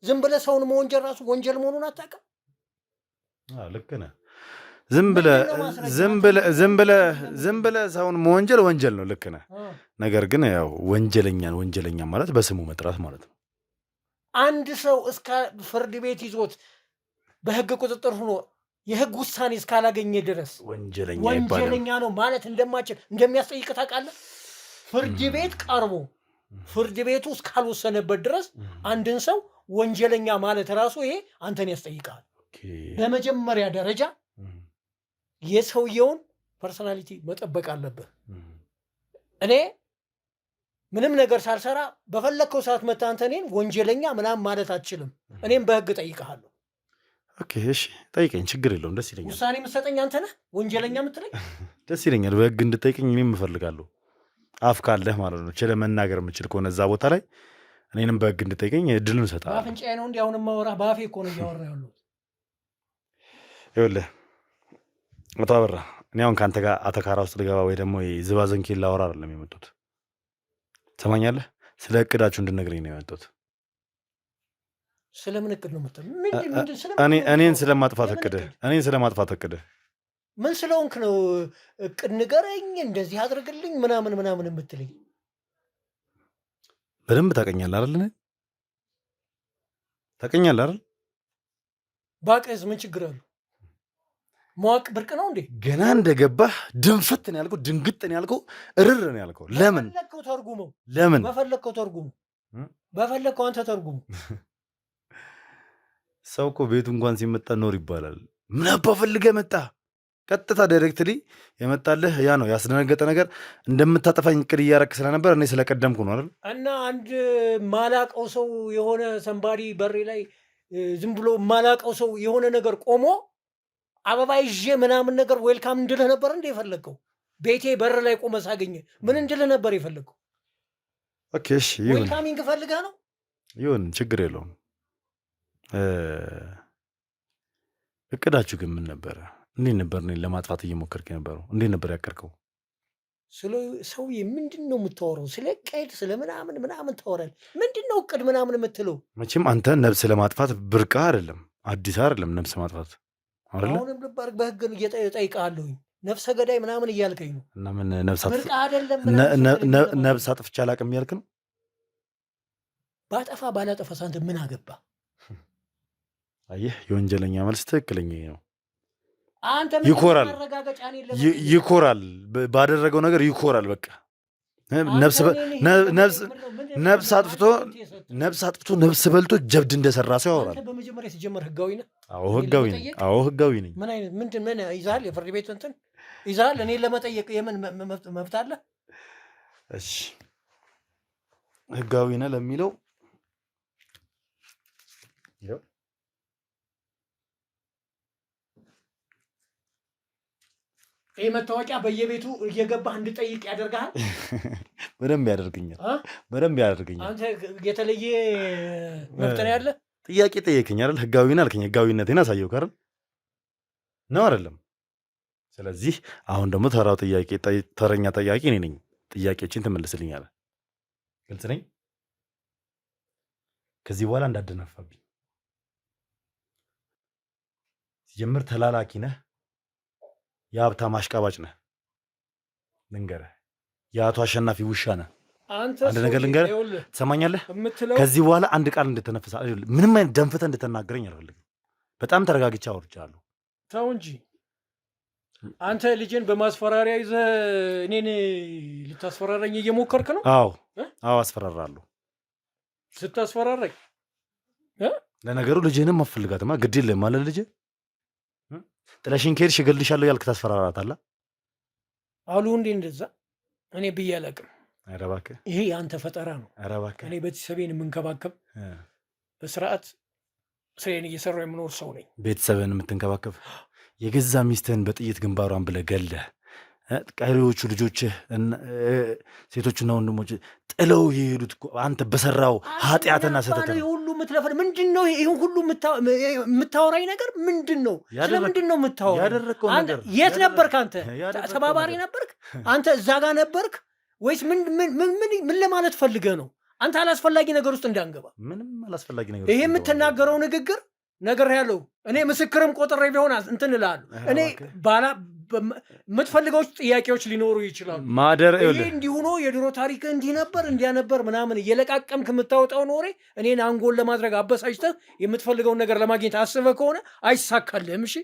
ዝም ብለህ ሰውን መወንጀል ራሱ ወንጀል መሆኑን አታውቅም? ልክ ነህ። ዝም ብለህ ሰውን መወንጀል ወንጀል ነው። ልክ ነህ። ነገር ግን ያው ወንጀለኛ ማለት በስሙ መጥራት ማለት ነው። አንድ ሰው እስከ ፍርድ ቤት ይዞት በህግ ቁጥጥር ሆኖ የህግ ውሳኔ እስካላገኘ ድረስ ወንጀለኛ ነው ማለት እንደማይችል እንደሚያስጠይቅ ታውቃለህ? ፍርድ ቤት ቀርቦ ፍርድ ቤቱ እስካልወሰነበት ድረስ አንድን ሰው ወንጀለኛ ማለት ራሱ ይሄ አንተን ያስጠይቃል። በመጀመሪያ ደረጃ የሰውየውን ፐርሰናሊቲ መጠበቅ አለብህ። እኔ ምንም ነገር ሳልሰራ በፈለግከው ሰዓት መተህ አንተ እኔን ወንጀለኛ ምናምን ማለት አትችልም። እኔም በህግ ጠይቀሃለሁ። ኦኬ እሺ ጠይቀኝ፣ ችግር የለውም፣ ደስ ይለኛል። ውሳኔ የምትሰጠኝ አንተ ነህ ወንጀለኛ የምትለኝ? ደስ ይለኛል። በህግ እንድጠይቀኝ እኔም እፈልጋለሁ። አፍ ካለህ ማለት ነው፣ ችለህ መናገር የምችል ከሆነ እዛ ቦታ ላይ እኔንም በህግ እንድጠይቀኝ እድልን እሰጥሃለሁ። በአፍንጫዬ ነው እንዲህ አሁን የማወራህ፣ በአፌ እኮ ነው እያወራህ ያለሁት። ይኸውልህ አቶ አበራ፣ እኔ አሁን ከአንተ ጋር አተካራ ውስጥ ልገባ ወይ ደግሞ ዝባዘንኬን ላወራ አይደለም የመጡት። ትሰማኛለህ? ስለ እቅዳችሁ እንድነግረኝ ነው የመጡት። ስለምን እቅድ ነው እኔን ስለማጥፋት እቅድህ ምን ስለሆንክ ነው? እቅድ ንገረኝ፣ እንደዚህ አድርግልኝ ምናምን የምትለኝ? በደንብ ታውቀኛለህ አይደል? ታውቀኛለህ አይደል? ባቀዝ ምን ችግር አለው? ማወቅ ብርቅ ነው እንዴ? ገና እንደገባህ ድንፍት ነው ያልከው፣ ድንግጥ ነው ያልከው፣ እርር ነው ያልከው። ለምን? በፈለግከው ተርጉመው። ለምን? በፈለግከው አንተ ተርጉሙ። ሰው እኮ ቤቱ እንኳን ሲመጣ ኖር ይባላል። ምን አባ ፈልገህ መጣ? ቀጥታ ዳይሬክትሊ የመጣልህ ያ ነው ያስደነገጠ ነገር። እንደምታጠፋኝ እቅድ እያረክ ስለነበር እኔ ስለቀደምኩ ነው አይደል? እና አንድ ማላቀው ሰው የሆነ ሰንባዲ በሬ ላይ ዝም ብሎ ማላቀው ሰው የሆነ ነገር ቆሞ አበባ ይዤ ምናምን ነገር ዌልካም እንድልህ ነበር እንደ የፈለግከው? ቤቴ በር ላይ ቆመ ሳገኘ ምን እንድልህ ነበር የፈለግከው? ኦኬ እሺ ይሁን። ዌልካሚንግ ፈልገህ ነው? ይሁን ችግር የለውም። እቅዳችሁ ግን ምን ነበረ? እንዴት ነበር እኔን ለማጥፋት እየሞከርክ የነበረው? እንዴት ነበር ያቀርከው? ስለ ሰውዬ ምንድን ነው የምታወራው? ስለ ቀድ ስለ ምናምን ታወራል። ምንድን ነው እቅድ ምናምን የምትለው? መቼም አንተ ነብስ ለማጥፋት ብርቃ አይደለም፣ አዲስ አይደለም ነብስ ማጥፋት አይደለም። አሁንም ልባርክ በህግ እጠይቅሃለሁኝ። ነፍሰ ገዳይ ምናምን እያልከኝ ነው። እና ምን ብርቅ አይደለም ነብስ አጥፍቼ አላቅም እያልክ ነው? ባጠፋ ባላጠፋ ሳንተ ምን አገባ? አየህ፣ የወንጀለኛ መልስ ትክክለኛ ነው። አንተ ይኮራል፣ ባደረገው ነገር ይኮራል። በቃ ነብስ አጥፍቶ ነብስ በልቶ ጀብድ እንደሰራ ሰው ያወራል። በመጀመሪያ ሲጀመር ህጋዊ ነህ? አዎ ህጋዊ ነኝ። ምን አይነት ምን ይዛል? የፍርድ ቤት እንትን ይዛል? እኔ ለመጠየቅ የምን መብት አለ? እሺ ህጋዊ ነህ ለሚለው ይህ መታወቂያ በየቤቱ እየገባህ እንድጠይቅ ያደርግሃል? በደንብ ያደርገኛል። አንተ የተለየ መብት ነው ያለ? ጥያቄ ጠየቅኝ አይደል? ህጋዊ ነህ አልከኝ። ህጋዊነቴን አሳየው ካርን ነው አይደለም? ስለዚህ አሁን ደግሞ ተረኛ ጠያቂ እኔ ነኝ። ጥያቄዎችን ትመልስልኛለህ። ግልጽ ነኝ? ከዚህ በኋላ እንዳደነፋብኝ። ሲጀምር ተላላኪ ነህ፣ የሀብታም አሽቃባጭ ነህ። ልንገርህ፣ የአቶ አሸናፊ ውሻ ነህ። አንድ ነገር ልንገርህ፣ ትሰማኛለህ? ከዚህ በኋላ አንድ ቃል እንድትነፍስ ምንም አይነት ደንፍተህ እንድትናገረኝ አልፈልግም። በጣም ተረጋግቼ አውርቻለሁ። ተው እንጂ አንተ ልጄን በማስፈራሪያ ይዘህ እኔን ልታስፈራረኝ እየሞከርክ ነው? አዎ አስፈራራለሁ። ስታስፈራረኝ ለነገሩ ልጅህንም አፈልጋትማ ግድ የለም ማለት ልጅ ጥለሽኝ ከሄድሽ እገልሻለሁ ያልክ ታስፈራራታለህ አሉ እንዴ? እንደዛ እኔ ብዬ አላውቅም። ኧረ እባክህ ይሄ የአንተ ፈጠራ ነው። ኧረ እባክህ እኔ ቤተሰቤን የምንከባከብ በስርዓት ስሬን እየሰራሁ የምኖር ሰው ነኝ። ቤተሰብን የምትንከባከብ የገዛ ሚስትህን በጥይት ግንባሯን ብለህ ገለህ ቀሪዎቹ ልጆችህ ሴቶችና ወንድሞች ጥለው የሄዱት አንተ በሰራው ኃጢአትና ስህተት ነው። ሁሉ የምትለፈን ምንድን ነው? ይህን ሁሉ የምታወራኝ ነገር ምንድን ነው? ስለምንድን ነው የምታወራው? የት ነበርክ አንተ? ተባባሪ ነበርክ አንተ? እዛ ጋር ነበርክ ወይስ ምን ለማለት ፈልገህ ነው? አንተ አላስፈላጊ ነገር ውስጥ እንዳንገባ። ምንም አላስፈላጊ ነገር ይሄ የምትናገረው ንግግር ነገር ያለው እኔ ምስክርም ቆጥሬ ቢሆን እንትን እልሃለሁ። እኔ የምትፈልገው ጥያቄዎች ሊኖሩ ይችላሉ። ይሄ እንዲሁ ነው፣ የድሮ ታሪክ እንዲህ ነበር እንዲያ ነበር ምናምን እየለቃቀምክ የምታወጣውን ወሬ እኔን አንጎል ለማድረግ አበሳጭተህ የምትፈልገውን ነገር ለማግኘት አስበህ ከሆነ አይሳካልህም። እሺ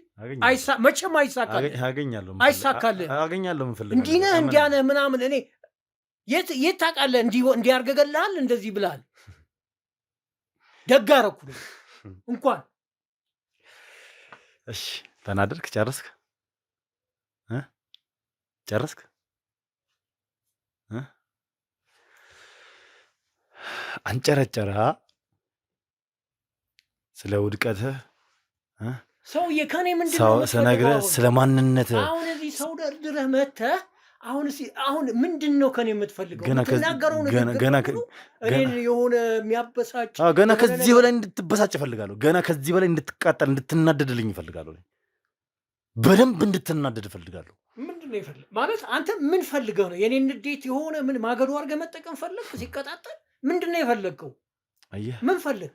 መቼም አይሳካልህም። እንዲህ ነህ እንዲያ ነህ ምናምን እኔ የት ታውቃለህ? እንዲያርገገላል እንደዚህ ብላል። ደግ አደረኩ እንኳን። እሺ ተናደድክ? ጨረስክ? ጨረስክ? አንጨረጨረ ስለ ውድቀትህ ሰውዬ ከኔ ምንድነው ስነግርህ ስለ ማንነትህ። አሁን እዚህ ሰው ደርድረህ መተህ አሁን ምንድን ነው ከኔ የምትፈልገው? የምትናገረው ነገር የሆነ የሚያበሳጭ ገና ከዚህ በላይ እንድትበሳጭ እፈልጋለሁ። ገና ከዚህ በላይ እንድትቃጠል እንድትናደድልኝ እፈልጋለሁ። በደንብ እንድትናደድ እፈልጋለሁ። ምንድን ነው ይፈልግ ማለት አንተ ምን ፈልገው ነው? የኔን ንዴት የሆነ ምን ማገዶ አድርገህ መጠቀም ፈለግ? ሲቀጣጠል ምንድን ነው የፈለግከው? ምን ፈለግ?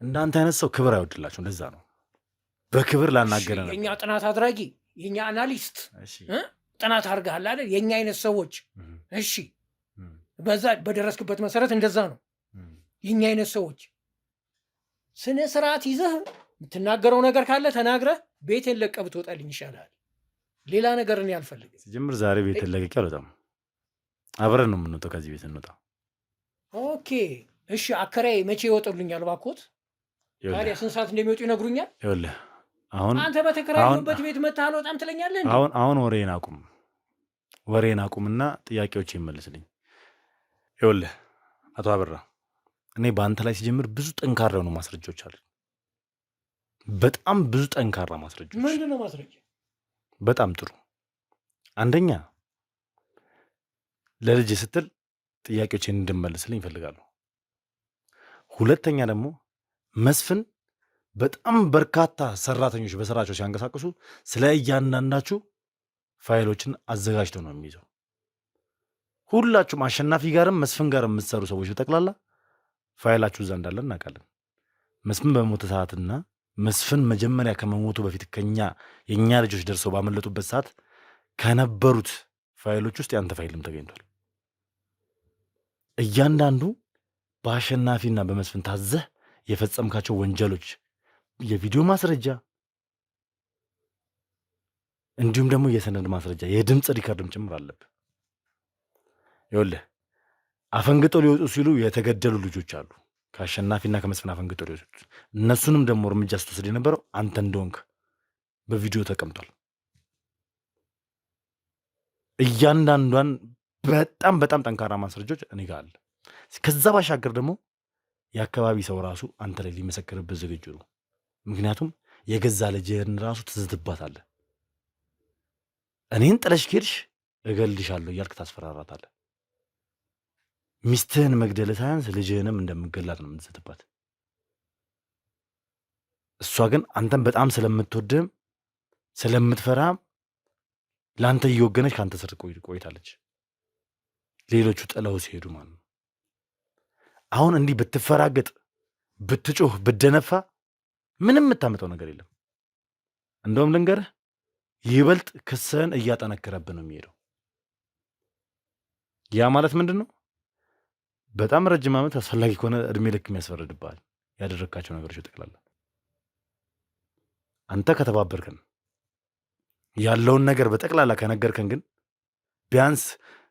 እንዳንተ አይነት ሰው ክብር አይወድላቸው። ለዛ ነው በክብር ላናገረ ነው። የኛ ጥናት አድራጊ የኛ አናሊስት ጥናት አድርገሃል አይደል? የኛ አይነት ሰዎች እሺ፣ በዛ በደረስክበት መሰረት እንደዛ ነው። የኛ አይነት ሰዎች ስነ ስርዓት ይዘህ የምትናገረው ነገር ካለ ተናግረህ ቤቴን ለቀህ ብትወጣልኝ ይሻላል። ሌላ ነገር እኔ አልፈልግም። ሲጀምር ዛሬ ቤቴን ለቅቄ አልወጣም። አብረን ነው የምንወጣው። ከዚህ ቤት እንወጣ። ኦኬ እሺ። አከራዬ መቼ ይወጡልኛል? እባክዎት ታዲያ ስንት ሰዓት እንደሚወጡ ይነግሩኛል? ይኸውልህ አሁን አንተ በተከራየሁበት ቤት መተህ አልወጣም ትለኛለህ? አሁን ወሬን አቁምና ጥያቄዎች ይመልስልኝ። ይኸውልህ አቶ አበራ፣ እኔ በአንተ ላይ ሲጀምር ብዙ ጠንካራ የሆኑ ማስረጃዎች አሉ። በጣም ብዙ ጠንካራ ማስረጃዎች። ምንድን ነው ማስረጃ? በጣም ጥሩ። አንደኛ ለልጅ ስትል ጥያቄዎችን እንድመልስልኝ ይፈልጋለሁ። ሁለተኛ ደግሞ መስፍን በጣም በርካታ ሰራተኞች በስራቸው ሲያንቀሳቅሱ ስለ እያንዳንዳችሁ ፋይሎችን አዘጋጅተው ነው የሚይዘው። ሁላችሁም አሸናፊ ጋርም መስፍን ጋር የምትሰሩ ሰዎች በጠቅላላ ፋይላችሁ እዛ እንዳለ እናውቃለን። መስፍን በሞተ ሰዓትና መስፍን መጀመሪያ ከመሞቱ በፊት የእኛ ልጆች ደርሰው ባመለጡበት ሰዓት ከነበሩት ፋይሎች ውስጥ ያንተ ፋይልም ተገኝቷል። እያንዳንዱ በአሸናፊና በመስፍን ታዘህ የፈጸምካቸው ወንጀሎች የቪዲዮ ማስረጃ እንዲሁም ደግሞ የሰነድ ማስረጃ የድምፅ ሪከርድም ጭምር አለብህ። ይኸውልህ አፈንግጠው ሊወጡ ሲሉ የተገደሉ ልጆች አሉ። ከአሸናፊና ከመስፍን አፈንግጠው ሊወጡ እነሱንም ደግሞ እርምጃ ስትወስድ የነበረው አንተ እንደሆንክ በቪዲዮ ተቀምጧል። እያንዳንዷን በጣም በጣም ጠንካራ ማስረጃዎች እኔ ጋር አለ። ከዛ ባሻገር ደግሞ የአካባቢ ሰው ራሱ አንተ ላይ ሊመሰክርበት ዝግጁ ነው። ምክንያቱም የገዛ ልጅህን ራሱ ትዝትባታለህ። እኔን ጥለሽ ኬድሽ እገልሻለሁ እያልክ ታስፈራራታለህ። ሚስትህን መግደል ሳያንስ ልጅህንም እንደምገላት ነው የምትዝትባት። እሷ ግን አንተን በጣም ስለምትወድህም ስለምትፈራም ለአንተ እየወገነች ከአንተ ስር ቆይታለች። ሌሎቹ ጥለው ሲሄዱ ማለት ነው። አሁን እንዲህ ብትፈራገጥ፣ ብትጮህ፣ ብትደነፋ ምንም የምታመጣው ነገር የለም። እንደውም ልንገርህ ይበልጥ ክስህን እያጠነከረብህ ነው የሚሄደው። ያ ማለት ምንድን ነው? በጣም ረጅም ዓመት አስፈላጊ ከሆነ እድሜ ልክ የሚያስፈርድብሃል ያደረግካቸው ነገሮች ጠቅላላ። አንተ ከተባበርከን ያለውን ነገር በጠቅላላ ከነገርከን ግን ቢያንስ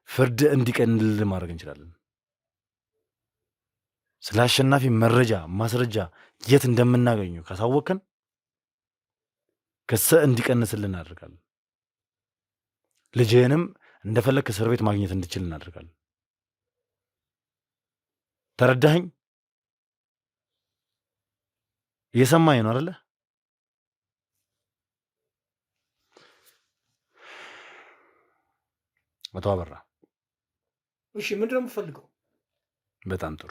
ፍርድ እንዲቀንል ማድረግ እንችላለን። ስለ አሸናፊ መረጃ ማስረጃ የት እንደምናገኙ ካሳወቅከን ክስ እንዲቀንስልን እናደርጋለን። ልጅህንም እንደፈለግ እስር ቤት ማግኘት እንድችል እናደርጋለን። ተረዳኸኝ? እየሰማኝ ነው አይደለ? አቶ አበራ። እሺ ምንድን ነው የምትፈልገው? በጣም ጥሩ።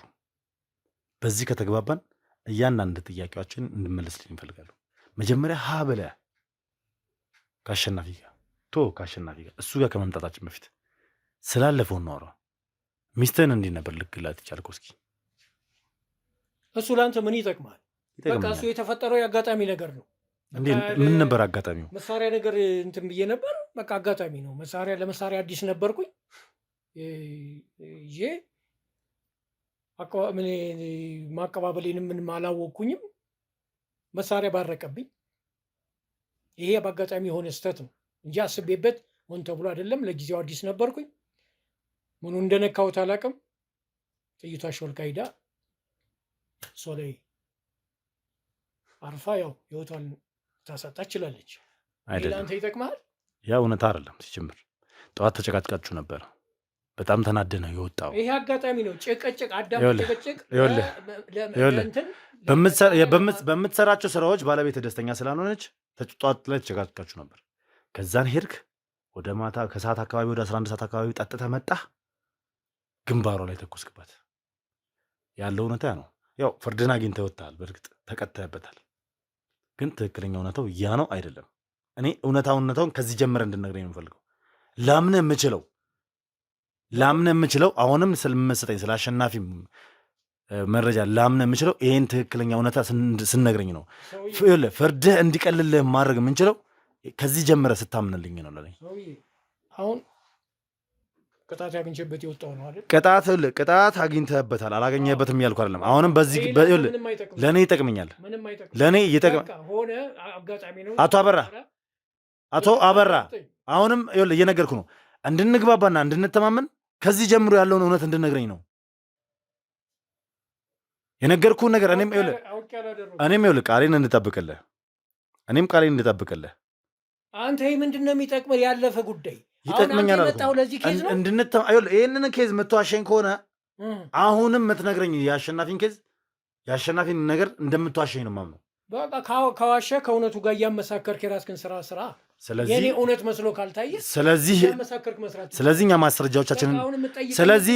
በዚህ ከተግባባን እያንዳንድ ጥያቄዎችን እንድመለስልኝ እንፈልጋለሁ። መጀመሪያ ሀ ብለህ ከአሸናፊ ጋር እሱ ጋር ከመምጣታችን በፊት ስላለፈው እናወራ። ሚስትህን እንዲህ ነበር ልክላት ይቻልከው? እስኪ እሱ ለአንተ ምን ይጠቅማል? በቃ እሱ የተፈጠረው የአጋጣሚ ነገር ነው። ምን ነበር አጋጣሚው? መሳሪያ ነገር እንትን ብዬ ነበር። በቃ አጋጣሚ ነው። ለመሳሪያ አዲስ ነበርኩኝ። ይሄ ማቀባበሌንም ምንም አላወቅኩኝም። መሳሪያ ባረቀብኝ። ይሄ በአጋጣሚ የሆነ ስህተት ነው እንጂ አስቤበት ሆን ተብሎ አይደለም። ለጊዜው አዲስ ነበርኩኝ። ምኑ እንደነካሁት አላውቅም። ጥይቷ ሾልካ ሂዳ እሷ ላይ አርፋ ያው ህይወቷን ታሳጣ ችላለች። ለአንተ ይጠቅማል? ያ እውነት አይደለም። ሲጀምር ጠዋት ተጨቃጭቃችሁ ነበር። በጣም ተናደህ ነው የወጣው። ይሄ አጋጣሚ ነው። ጭቅጭቅ አዳም ጭቅጭቅ በምትሰራቸው ስራዎች ባለቤት ደስተኛ ስላልሆነች ጠዋት ላይ ተጨቃጭቃችሁ ነበር። ከዛን ሄድክ ወደ ማታ ከሰዓት አካባቢ ወደ 11 ሰዓት አካባቢ ጠጥተህ መጣህ። ግንባሯ ላይ ተኮስክባት። ያለው እውነታ ነው። ያው ፍርድን አግኝተህ ወጥተሃል። በእርግጥ ተቀጥተህበታል። ግን ትክክለኛ እውነታው ያ ነው አይደለም? እኔ እውነታውን ከዚህ ጀምረ እንድነግረኝ ነው የምፈልገው። ላምነህ የምችለው አሁንም ስለምሰጠኝ ስለ አሸናፊ መረጃ ላምነህ የምችለው ይሄን ትክክለኛ እውነታ ስነግረኝ ነው። ፍርድህ እንዲቀልልህ ማድረግ የምንችለው ከዚህ ጀምረ ስታምንልኝ ነው። ለኔ አሁን ቅጣት አግኝቼበት የወጣው ነው አይደል? ቅጣት አግኝተህበታል። አላገኘህበትም እያልኩ አይደለም። አሁንም በዚህ ለእኔ ይጠቅመኛል። ለእኔ አቶ አበራ አሁንም እየነገርኩ ነው እንድንግባባና እንድንተማመን ከዚህ ጀምሮ ያለውን እውነት እንድነግረኝ ነው የነገርኩህን ነገር። እኔም ቃሌን እንድጠብቅልህ አንተ ምንድን ነው የሚጠቅመህ? ያለፈ ጉዳይ ይጠቅመኛል። ለዚህ ኬዝ ነው ይህንን ኬዝ የምትዋሸኝ ከሆነ አሁንም የምትነግረኝ የአሸናፊን ነገር እንደምትዋሸኝ ነው የማምነው። በቃ ከዋሸ ከእውነቱ ጋር እያመሳከርክ የራስህን ስራ የኔ እውነት መስሎ ካልታየ ስለዚህ እኛ ማስረጃዎቻችንን ስለዚህ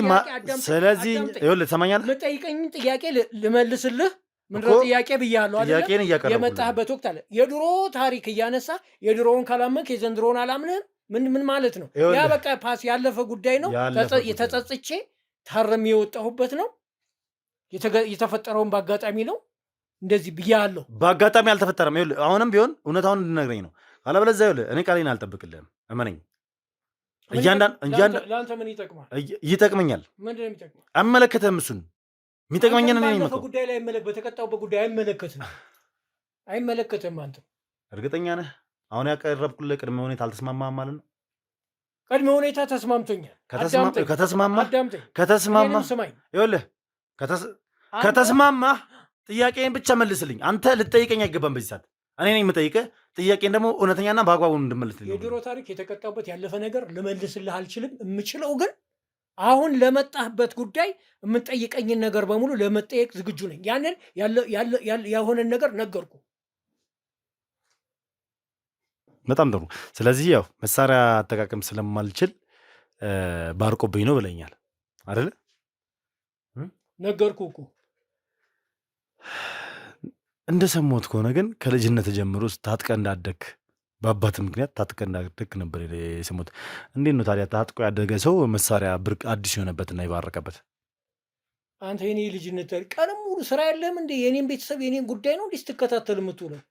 ትሰማኛለህ? የምጠይቀኝን ጥያቄ ልመልስልህ። ምንድነው ጥያቄ ብያለሁ አይደል? የመጣህበት ወቅት አለ። የድሮ ታሪክ እያነሳ የድሮውን ካላመንክ የዘንድሮውን አላምንህም። ምን ማለት ነው? ያ በቃ ፓስ ያለፈ ጉዳይ ነው። የተጸጽቼ ታርሜ የወጣሁበት ነው። የተፈጠረውን በአጋጣሚ ነው። እንደዚህ ብያለሁ። በአጋጣሚ አልተፈጠረም። አሁንም ቢሆን እውነታውን እንድነግረኝ ነው። አለበለዚያ እኔ ቃሌን አልጠብቅልህም። እመነኝ። ለአንተ ምን ይጠቅማል? ይጠቅመኛል። ምንድን ነው የሚጠቅመው? አይመለከትህም። እሱን የሚጠቅመኝን እኔ ነኝ። ጉዳይ ላይ በተቀጣውበት ጉዳይ አይመለከትህም። አንተ እርግጠኛ ነህ? አሁን ያቀረብኩልህ ቅድመ ሁኔታ አልተስማማህም ማለት ነው? ቅድመ ሁኔታ ተስማምቶኛል። ከተስማማህ ጥያቄን ብቻ መልስልኝ። አንተ ልጠይቀኝ አይገባም በዚህ ሰዓት። እኔ ነኝ የምጠይቅህ። ጥያቄን ደግሞ እውነተኛና በአግባቡ እንድመልስልኝ። የድሮ ታሪክ የተቀጣበት ያለፈ ነገር ልመልስልህ አልችልም። የምችለው ግን አሁን ለመጣህበት ጉዳይ የምጠይቀኝን ነገር በሙሉ ለመጠየቅ ዝግጁ ነኝ። ያንን ያልሆነን ነገር ነገርኩ። በጣም ጥሩ። ስለዚህ ያው መሳሪያ አጠቃቀም ስለማልችል ባርቆብኝ ነው ብለኛል አይደለ? ነገርኩ እኮ። እንደሰማሁት ከሆነ ግን ከልጅነት ጀምሮ ታጥቀ እንዳደግ በአባት ምክንያት ታጥቀ እንዳደግ ነበር የሰማሁት። እንዴት ነው ታዲያ ታጥቆ ያደገ ሰው መሳሪያ ብርቅ አዲስ የሆነበትና የባረቀበት? አንተ የኔ ልጅነት ቀንም ሙሉ ስራ የለም እንዴ? የኔን ቤተሰብ የኔን ጉዳይ ነው እንዲህ ስትከታተል የምትውለው?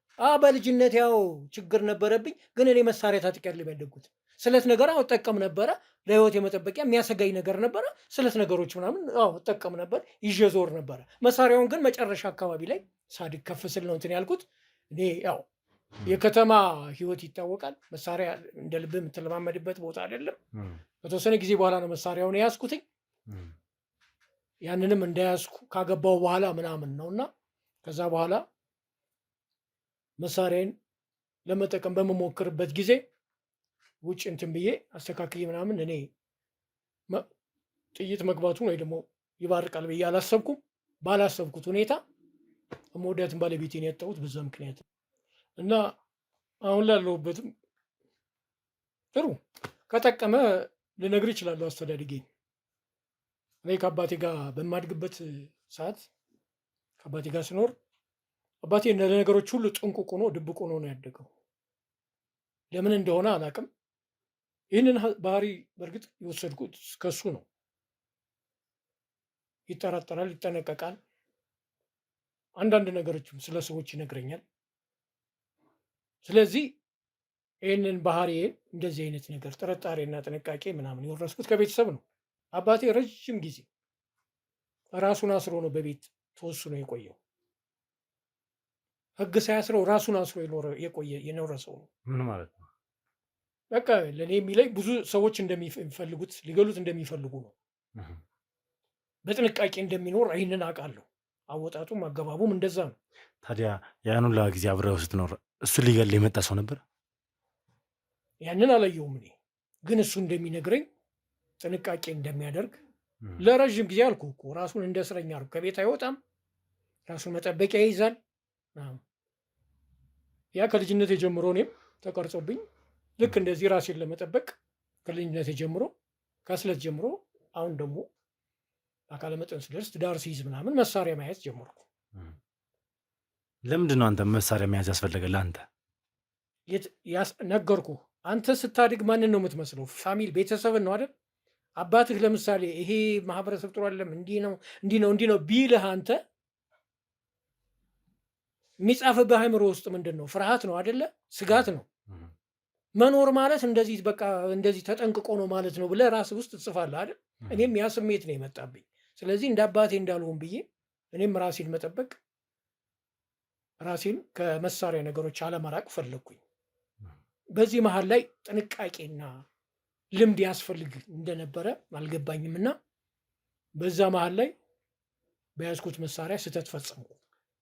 በልጅነት ያው ችግር ነበረብኝ፣ ግን እኔ መሳሪያ ታጥቄ አይደለም ያደግኩት። ስለት ነገር እጠቀም ነበረ። ለህይወት የመጠበቂያ የሚያሰጋኝ ነገር ነበረ። ስለት ነገሮች ምናምን እጠቀም ነበር፣ ይዤ ዞር ነበረ። መሳሪያውን ግን መጨረሻ አካባቢ ላይ ሳድግ ከፍ ስል ነው እንትን ያልኩት። እኔ ያው የከተማ ህይወት ይታወቃል። መሳሪያ እንደ ልብ የምትለማመድበት ቦታ አይደለም። ከተወሰነ ጊዜ በኋላ ነው መሳሪያውን የያዝኩትኝ። ያንንም እንደያዝኩ ካገባው በኋላ ምናምን ነውና ከዛ በኋላ መሳሪያን ለመጠቀም በመሞክርበት ጊዜ ውጭ እንትን ብዬ አስተካክዬ ምናምን እኔ ጥይት መግባቱን ወይ ደግሞ ይባርቃል ብዬ አላሰብኩም። ባላሰብኩት ሁኔታ መወዳትን ባለቤቴን ያጣሁት በዛ ምክንያት እና አሁን ላለሁበትም ጥሩ ከጠቀመ ልነግር ይችላለሁ። አስተዳድጌን እኔ ከአባቴ ጋር በማድግበት ሰዓት ከአባቴ ጋር ስኖር አባቴ ለነገሮች ሁሉ ጥንቁቅ ሆኖ ድብቅ ሆኖ ነው ያደገው። ለምን እንደሆነ አላውቅም። ይህንን ባህሪ በእርግጥ የወሰድኩት ከሱ ነው። ይጠራጠራል፣ ይጠነቀቃል። አንዳንድ ነገሮችም ስለ ሰዎች ይነግረኛል። ስለዚህ ይህንን ባህሪዬን እንደዚህ አይነት ነገር ጥርጣሬና ጥንቃቄ ምናምን የወረስኩት ከቤተሰብ ነው። አባቴ ረዥም ጊዜ ራሱን አስሮ ነው በቤት ተወስኖ የቆየው። ሕግ ሳያስረው ራሱን አስሮ የኖረ ሰው ነው። ምን ማለት ነው? በቃ ለእኔ የሚለኝ ብዙ ሰዎች እንደሚፈልጉት ሊገሉት እንደሚፈልጉ ነው። በጥንቃቄ እንደሚኖር ይህንን አውቃለሁ። አወጣጡም አገባቡም እንደዛ ነው። ታዲያ ያን ሁላ ጊዜ አብረው ስትኖር እሱ ሊገል የመጣ ሰው ነበር? ያንን አላየውም እኔ ግን እሱ እንደሚነግረኝ ጥንቃቄ እንደሚያደርግ ለረዥም ጊዜ አልኩ እኮ ራሱን እንደ እስረኛ አልኩ። ከቤት አይወጣም፣ ራሱን መጠበቂያ ይይዛል። ያ ከልጅነት የጀምሮ እኔም ተቀርጾብኝ ልክ እንደዚህ ራሴን ለመጠበቅ ከልጅነት የጀምሮ ከስለት ጀምሮ አሁን ደግሞ አካለ መጠን ስደርስ ትዳር ሲይዝ ምናምን መሳሪያ መያዝ ጀመርኩ። ለምንድን ነው አንተ መሳሪያ መያዝ ያስፈለገ ለአንተ? ነገርኩ። አንተ ስታድግ ማንን ነው የምትመስለው? ፋሚሊ ቤተሰብን ነው አይደል? አባትህ ለምሳሌ ይሄ ማህበረሰብ ጥሩ አይደለም እንዲህ ነው ቢልህ አንተ የሚጻፍብህ አእምሮ ውስጥ ምንድን ነው? ፍርሃት ነው አይደለ? ስጋት ነው። መኖር ማለት እንደዚህ በቃ እንደዚህ ተጠንቅቆ ነው ማለት ነው ብለህ ራስህ ውስጥ ትጽፋለህ አይደል? እኔም ያ ስሜት ነው የመጣብኝ። ስለዚህ እንደ አባቴ እንዳልሆን ብዬ እኔም ራሴን መጠበቅ ራሴን ከመሳሪያ ነገሮች አለመራቅ ፈለግኩኝ። በዚህ መሀል ላይ ጥንቃቄና ልምድ ያስፈልግ እንደነበረ አልገባኝም እና በዛ መሀል ላይ በያዝኩት መሳሪያ ስህተት ፈጸምኩ።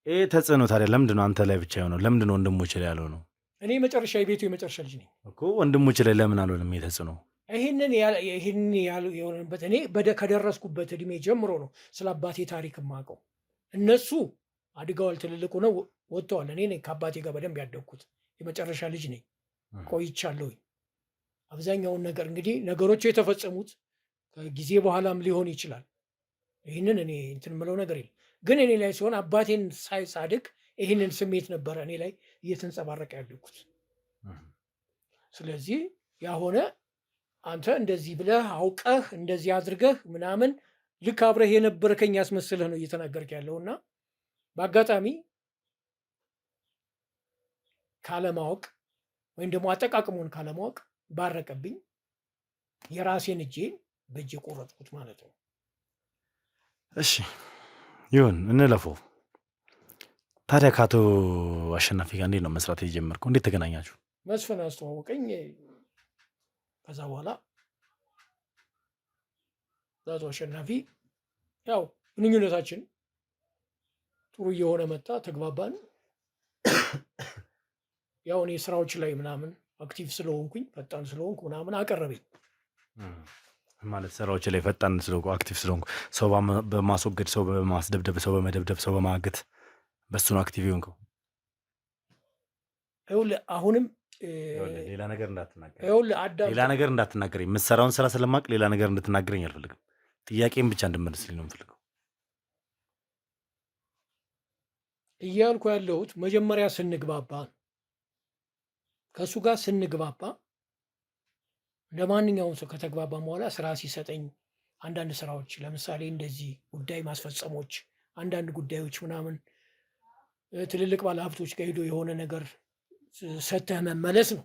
ይህ ተጽዕኖ ታዲያ ለምንድን ነው አንተ ላይ ብቻ የሆነው? ለምንድን ነው ወንድሞች ላይ ያለው ነው? እኔ መጨረሻ የቤቱ የመጨረሻ ልጅ ነኝ እኮ ወንድሞች ላይ ለምን አልሆንም? የተጽዕኖ ይህንን የሆነበት እኔ ከደረስኩበት እድሜ ጀምሮ ነው ስለ አባቴ ታሪክ የማውቀው። እነሱ አድገዋል፣ ትልልቅ ሆነው ወጥተዋል። እኔ ከአባቴ ጋር በደንብ ያደግኩት የመጨረሻ ልጅ ነኝ። ቆይቻለሁኝ። አብዛኛውን ነገር እንግዲህ ነገሮቹ የተፈጸሙት ከጊዜ በኋላም ሊሆን ይችላል። ይህንን እኔ እንትን የምለው ነገር የለም። ግን እኔ ላይ ሲሆን አባቴን ሳድግ ይህንን ስሜት ነበረ እኔ ላይ እየተንጸባረቀ ያደግኩት። ስለዚህ ያሆነ አንተ እንደዚህ ብለህ አውቀህ እንደዚህ አድርገህ ምናምን ልክ አብረህ የነበርከኝ ያስመስልህ ነው እየተናገርክ ያለውና በአጋጣሚ ካለማወቅ ወይም ደግሞ አጠቃቅሙን ካለማወቅ ባረቀብኝ የራሴን እጄን በእጄ ቆረጥኩት ማለት ነው። እሺ ይሁን እንለፈው። ታዲያ ከአቶ አሸናፊ ጋር እንዴት ነው መስራት የጀመርከው? እንዴት ተገናኛችሁ? መስፍን አስተዋወቀኝ። ከዛ በኋላ አቶ አሸናፊ ያው ግንኙነታችን ጥሩ እየሆነ መጣ፣ ተግባባን። ያው እኔ ስራዎች ላይ ምናምን አክቲቭ ስለሆንኩኝ ፈጣን ስለሆንኩ ምናምን አቀረበኝ። ማለት ስራዎች ላይ ፈጣን ስለሆንኩ አክቲቭ ስለሆንኩ ሰው በማስወገድ ሰው በማስደብደብ ሰው በመደብደብ ሰው በማገት በሱ ነው አክቲቭ የሆንከው? አሁንም ሌላ ነገር እንዳትናገረኝ የምትሰራውን ስራ ስለማቅ ሌላ ነገር እንድትናገረኝ አልፈልግም። ጥያቄም ብቻ እንድመልስልኝ ነው የምፈልገው። እያልኩ ያለሁት መጀመሪያ ስንግባባ ከእሱ ጋር ስንግባባ ለማንኛውም ሰው ከተግባባ በኋላ ስራ ሲሰጠኝ አንዳንድ ስራዎች ለምሳሌ እንደዚህ ጉዳይ ማስፈጸሞች፣ አንዳንድ ጉዳዮች ምናምን ትልልቅ ባለሀብቶች ጋር ሄዶ የሆነ ነገር ሰተህ መመለስ ነው።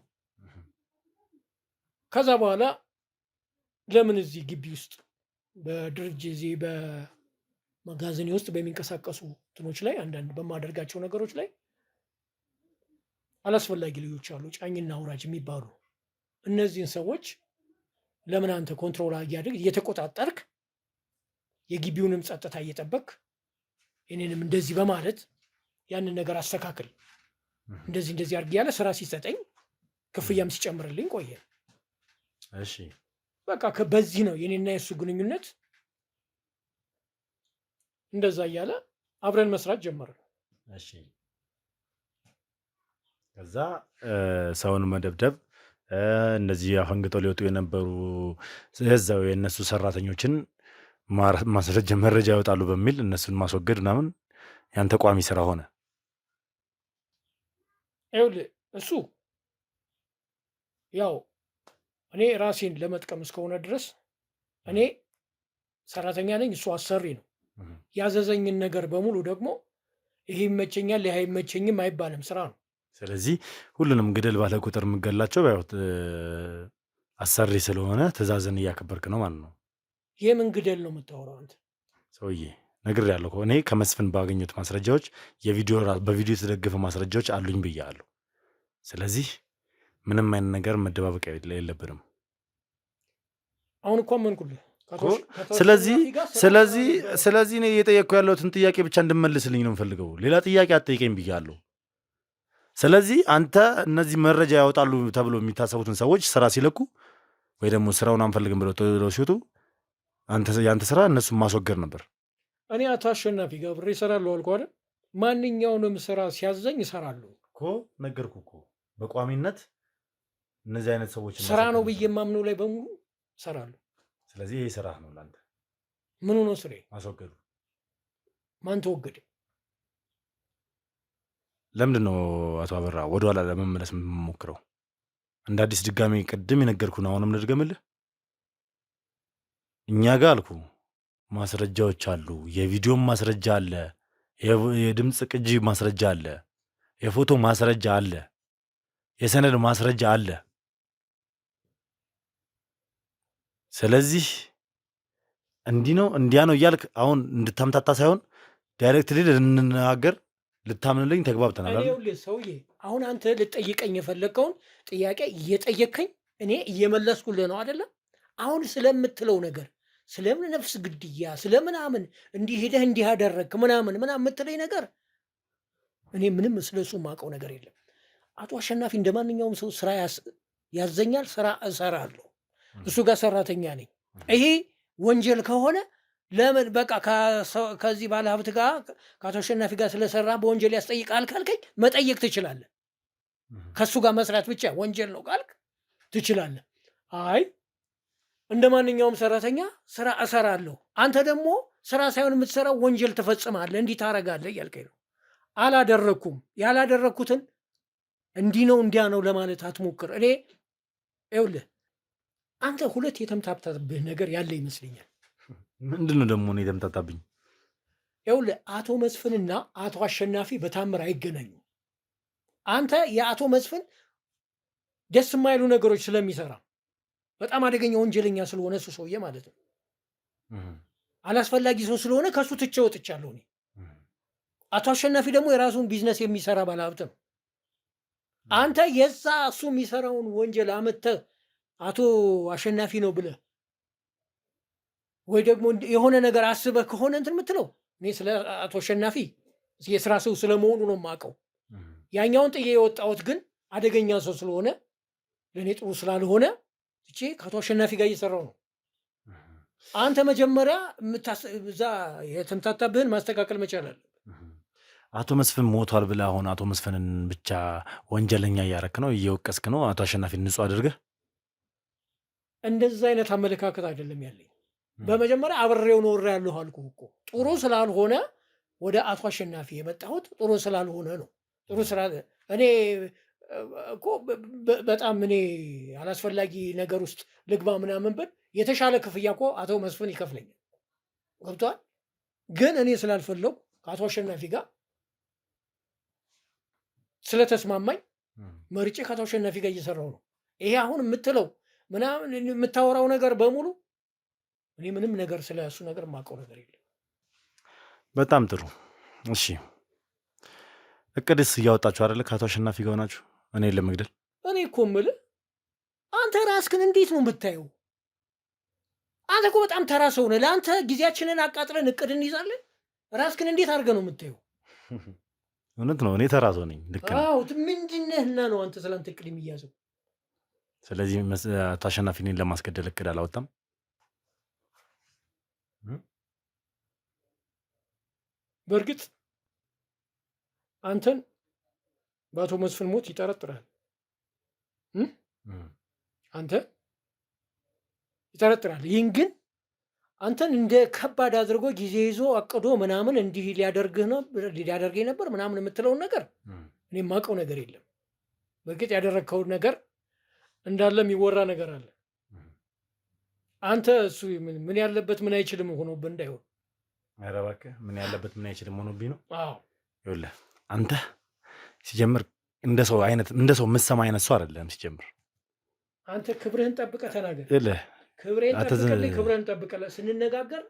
ከዛ በኋላ ለምን እዚህ ግቢ ውስጥ በድርጅት በመጋዘኔ ውስጥ በሚንቀሳቀሱ እንትኖች ላይ አንዳንድ በማደርጋቸው ነገሮች ላይ አላስፈላጊ ልጆች አሉ፣ ጫኝና አውራጅ የሚባሉ እነዚህን ሰዎች ለምን አንተ ኮንትሮል እያደረግ እየተቆጣጠርክ የግቢውንም ጸጥታ እየጠበቅ እኔንም እንደዚህ በማለት ያንን ነገር አስተካክል እንደዚህ አድርግ ያለ ስራ ሲሰጠኝ ክፍያም ሲጨምርልኝ ቆየ። እሺ በቃ በዚህ ነው የኔና የሱ ግንኙነት። እንደዛ እያለ አብረን መስራት ጀመርን። እሺ ከዛ ሰውን መደብደብ እነዚህ አፈንግጠው ሊወጡ የነበሩ እዛው የእነሱ ሰራተኞችን መረጃ ያወጣሉ በሚል እነሱን ማስወገድ ምናምን ያንተ ቋሚ ስራ ሆነ። ይኸውልህ እሱ ያው እኔ ራሴን ለመጥቀም እስከሆነ ድረስ እኔ ሰራተኛ ነኝ፣ እሱ አሰሪ ነው። ያዘዘኝን ነገር በሙሉ ደግሞ ይሄ ይመቸኛል ይሄ አይመቸኝም አይባልም፣ ስራ ነው። ስለዚህ ሁሉንም ግደል ባለ ቁጥር የምገላቸው አሰሪ ስለሆነ ትእዛዝን እያከበርክ ነው ማለት ነው። የምን ግደል ነው የምታወራው አንተ ሰውዬ? ነግሬያለሁ እኮ እኔ ከመስፍን ባገኙት ማስረጃዎች በቪዲዮ የተደገፈ ማስረጃዎች አሉኝ ብያለሁ። ስለዚህ ምንም አይነት ነገር መደባበቅ የለብንም። አሁን እኮ አመንኩልህ። ስለዚህ እኔ እየጠየቅኩ ያለሁትን ጥያቄ ብቻ እንድመልስልኝ ነው የምፈልገው። ሌላ ጥያቄ አትጠይቀኝ ብያለሁ። ስለዚህ አንተ እነዚህ መረጃ ያወጣሉ ተብሎ የሚታሰቡትን ሰዎች ስራ ሲለቁ ወይ ደግሞ ስራውን አንፈልግም ብለው ሲወጡ የአንተ ስራ እነሱን ማስወገድ ነበር። እኔ አቶ አሸናፊ ጋር ብሬ እሰራለሁ አልኩህ አይደል? ማንኛውንም ስራ ሲያዘኝ እሰራለሁ እኮ ነገርኩህ እኮ። በቋሚነት እነዚህ አይነት ሰዎች ስራ ነው ብዬ የማምነው ላይ በሙሉ እሰራለሁ። ስለዚህ ይሄ ስራ ነው ለአንተ። ምኑ ነው ስሬ? ማስወገዱ። ማን ተወገደ? ለምንድን ነው አቶ አበራ ወደኋላ ለመመለስ የምሞክረው? እንደ አዲስ ድጋሚ ቅድም የነገርኩህን አሁንም ልድገምልህ። እኛ ጋር አልኩ ማስረጃዎች አሉ። የቪዲዮም ማስረጃ አለ፣ የድምፅ ቅጂ ማስረጃ አለ፣ የፎቶ ማስረጃ አለ፣ የሰነድ ማስረጃ አለ። ስለዚህ እንዲህ ነው እንዲያ ነው እያልክ አሁን እንድታምታታ ሳይሆን ዳይሬክትሊ ልንናገር ልታምንልኝ ተግባብተናል። ሰውዬ አሁን አንተ ልጠይቀኝ የፈለግከውን ጥያቄ እየጠየቅከኝ እኔ እየመለስኩልህ ነው አይደለም? አሁን ስለምትለው ነገር ስለምን ነፍስ ግድያ ስለምናምን እንዲህ ሄደህ እንዲህ አደረግክ ምናምን የምትለኝ ነገር እኔ ምንም ስለሱ የማውቀው ነገር የለም። አቶ አሸናፊ እንደ ማንኛውም ሰው ስራ ያዘኛል፣ ስራ እሰራለሁ። እሱ ጋር ሰራተኛ ነኝ። ይሄ ወንጀል ከሆነ ለምን በቃ ከዚህ ባለ ሀብት ጋር ከአቶ አሸናፊ ጋር ስለሰራ በወንጀል ያስጠይቃል ካልከኝ መጠየቅ ትችላለህ። ከእሱ ጋር መስራት ብቻ ወንጀል ነው ካልክ ትችላለህ። አይ እንደ ማንኛውም ሰራተኛ ስራ እሰራለሁ፣ አንተ ደግሞ ስራ ሳይሆን የምትሰራው ወንጀል ትፈጽማለህ፣ እንዲህ ታረጋለህ እያልከኝ ነው። አላደረግኩም። ያላደረግኩትን እንዲህ ነው እንዲያ ነው ለማለት አትሞክር። እኔ ይኸውልህ አንተ ሁለት የተምታታብህ ነገር ያለ ይመስለኛል። ምንድን ነው ደግሞ የተምታታብኝ? ይኸውልህ አቶ መስፍንና አቶ አሸናፊ በታምር አይገናኙም። አንተ የአቶ መስፍን ደስ የማይሉ ነገሮች ስለሚሰራ በጣም አደገኛ ወንጀለኛ ስለሆነ እሱ ሰውዬ ማለት ነው፣ አላስፈላጊ ሰው ስለሆነ ከእሱ ትቼ ወጥቻለሁ እኔ። አቶ አሸናፊ ደግሞ የራሱን ቢዝነስ የሚሰራ ባለሀብት ነው። አንተ የዛ እሱ የሚሰራውን ወንጀል አመተህ አቶ አሸናፊ ነው ብለህ ወይ ደግሞ የሆነ ነገር አስበህ ከሆነ እንትን የምትለው እኔ ስለ አቶ አሸናፊ የስራ ሰው ስለመሆኑ ነው የማውቀው። ያኛውን ጥዬ የወጣሁት ግን አደገኛ ሰው ስለሆነ ለእኔ ጥሩ ስላልሆነ ትቼ ከአቶ አሸናፊ ጋር እየሰራው ነው። አንተ መጀመሪያ እዛ የተምታታብህን ማስተካከል መቻል አለ። አቶ መስፍን ሞቷል ብለህ አሁን አቶ መስፍንን ብቻ ወንጀለኛ እያረክ ነው፣ እየወቀስክ ነው። አቶ አሸናፊን ንጹህ አድርገህ እንደዛ አይነት አመለካከት አይደለም ያለኝ። በመጀመሪያ አብሬው ኖሬ ያለሁ አልኩህ እኮ። ጥሩ ስላልሆነ ወደ አቶ አሸናፊ የመጣሁት ጥሩ ስላልሆነ ነው። ጥሩ ስራ እኔ እኮ በጣም እኔ አላስፈላጊ ነገር ውስጥ ልግባ ምናምን ብል የተሻለ ክፍያ እኮ አቶ መስፍን ይከፍለኛል። ገብቶሃል? ግን እኔ ስላልፈለጉ ከአቶ አሸናፊ ጋር ስለተስማማኝ መርጬ ከአቶ አሸናፊ ጋር እየሰራው ነው። ይሄ አሁን የምትለው ምናምን የምታወራው ነገር በሙሉ እኔ ምንም ነገር ስለ እሱ ነገር የማውቀው ነገር የለም። በጣም ጥሩ። እሺ እቅድስ እያወጣችሁ አይደለ? ከአቶ አሸናፊ ጋር ሆናችሁ እኔ ለመግደል። እኔ እኮ የምልህ አንተ ራስህን እንዴት ነው የምታየው? አንተ እኮ በጣም ተራ ሰው ነህ። ለአንተ ጊዜያችንን አቃጥለን እቅድ እንይዛለን። ራስህን እንዴት አድርገህ ነው የምታየው? እውነት ነው፣ እኔ ተራ ሰው ነኝ። ልክ ነው። ምንድን ነህና ነው አንተ ስለአንተ እቅድ የሚያዘው? ስለዚህ አቶ አሸናፊ እኔን ለማስገደል እቅድ አላወጣም። በእርግጥ አንተን በአቶ መስፍን ሞት ይጠረጥራል። አንተ ይጠረጥራል። ይህን ግን አንተን እንደ ከባድ አድርጎ ጊዜ ይዞ አቅዶ ምናምን እንዲህ ሊያደርገኝ ነበር ምናምን የምትለውን ነገር እኔ የማውቀው ነገር የለም። በእርግጥ ያደረግከውን ነገር እንዳለ የሚወራ ነገር አለ። አንተ እሱ ምን ያለበት ምን አይችልም ሆኖብህ እንዳይሆን። ኧረ እባክህ ምን ያለበት ምን አይችልም ሆኖብኝ ነው። ይኸውልህ አንተ ሲጀምር እንደ ሰው የምትሰማ አይነት ሰው አይደለም። ሲጀምር አንተ ክብርህን ጠብቀህ ተናገር። ክብሬን ጠብቀልኝ ስንነጋገር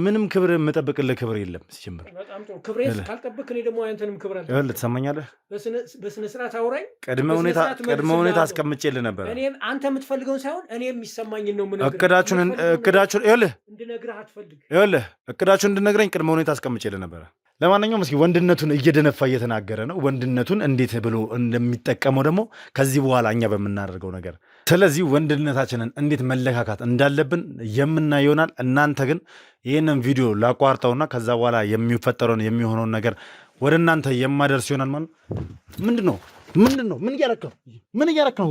ምንም ክብር የምጠብቅልህ ክብር የለም። ሲጀምር በጣም ጥሩ ክብሬን ካልጠብቅ እኔ ደግሞ አንተንም ክብር አለ። ይኸውልህ ትሰማኛለህ? በስነ ስርዓት አውራኝ። ቅድመ ሁኔታ አስቀምጬልህ ነበር። እኔም አንተ የምትፈልገውን ሳይሆን እኔ የሚሰማኝን ነው የምነግርህ። እቅዳችሁን ይኸውልህ እንድነግርህ አትፈልግ። ይኸውልህ እቅዳችሁን እንድነግረኝ ቅድመ ሁኔታ አስቀምጬልህ ነበረ። ለማንኛውም እስኪ ወንድነቱን እየደነፋ እየተናገረ ነው። ወንድነቱን እንዴት ብሎ እንደሚጠቀመው ደግሞ ከዚህ በኋላ እኛ በምናደርገው ነገር፣ ስለዚህ ወንድነታችንን እንዴት መለካካት እንዳለብን የምናየው ይሆናል። እናንተ ግን ይህንን ቪዲዮ ላቋርጠውና ከዛ በኋላ የሚፈጠረውን የሚሆነውን ነገር ወደ እናንተ የማደርስ ይሆናል ማለት ነው። ምንድን ነው? ምን እያረክ ነው?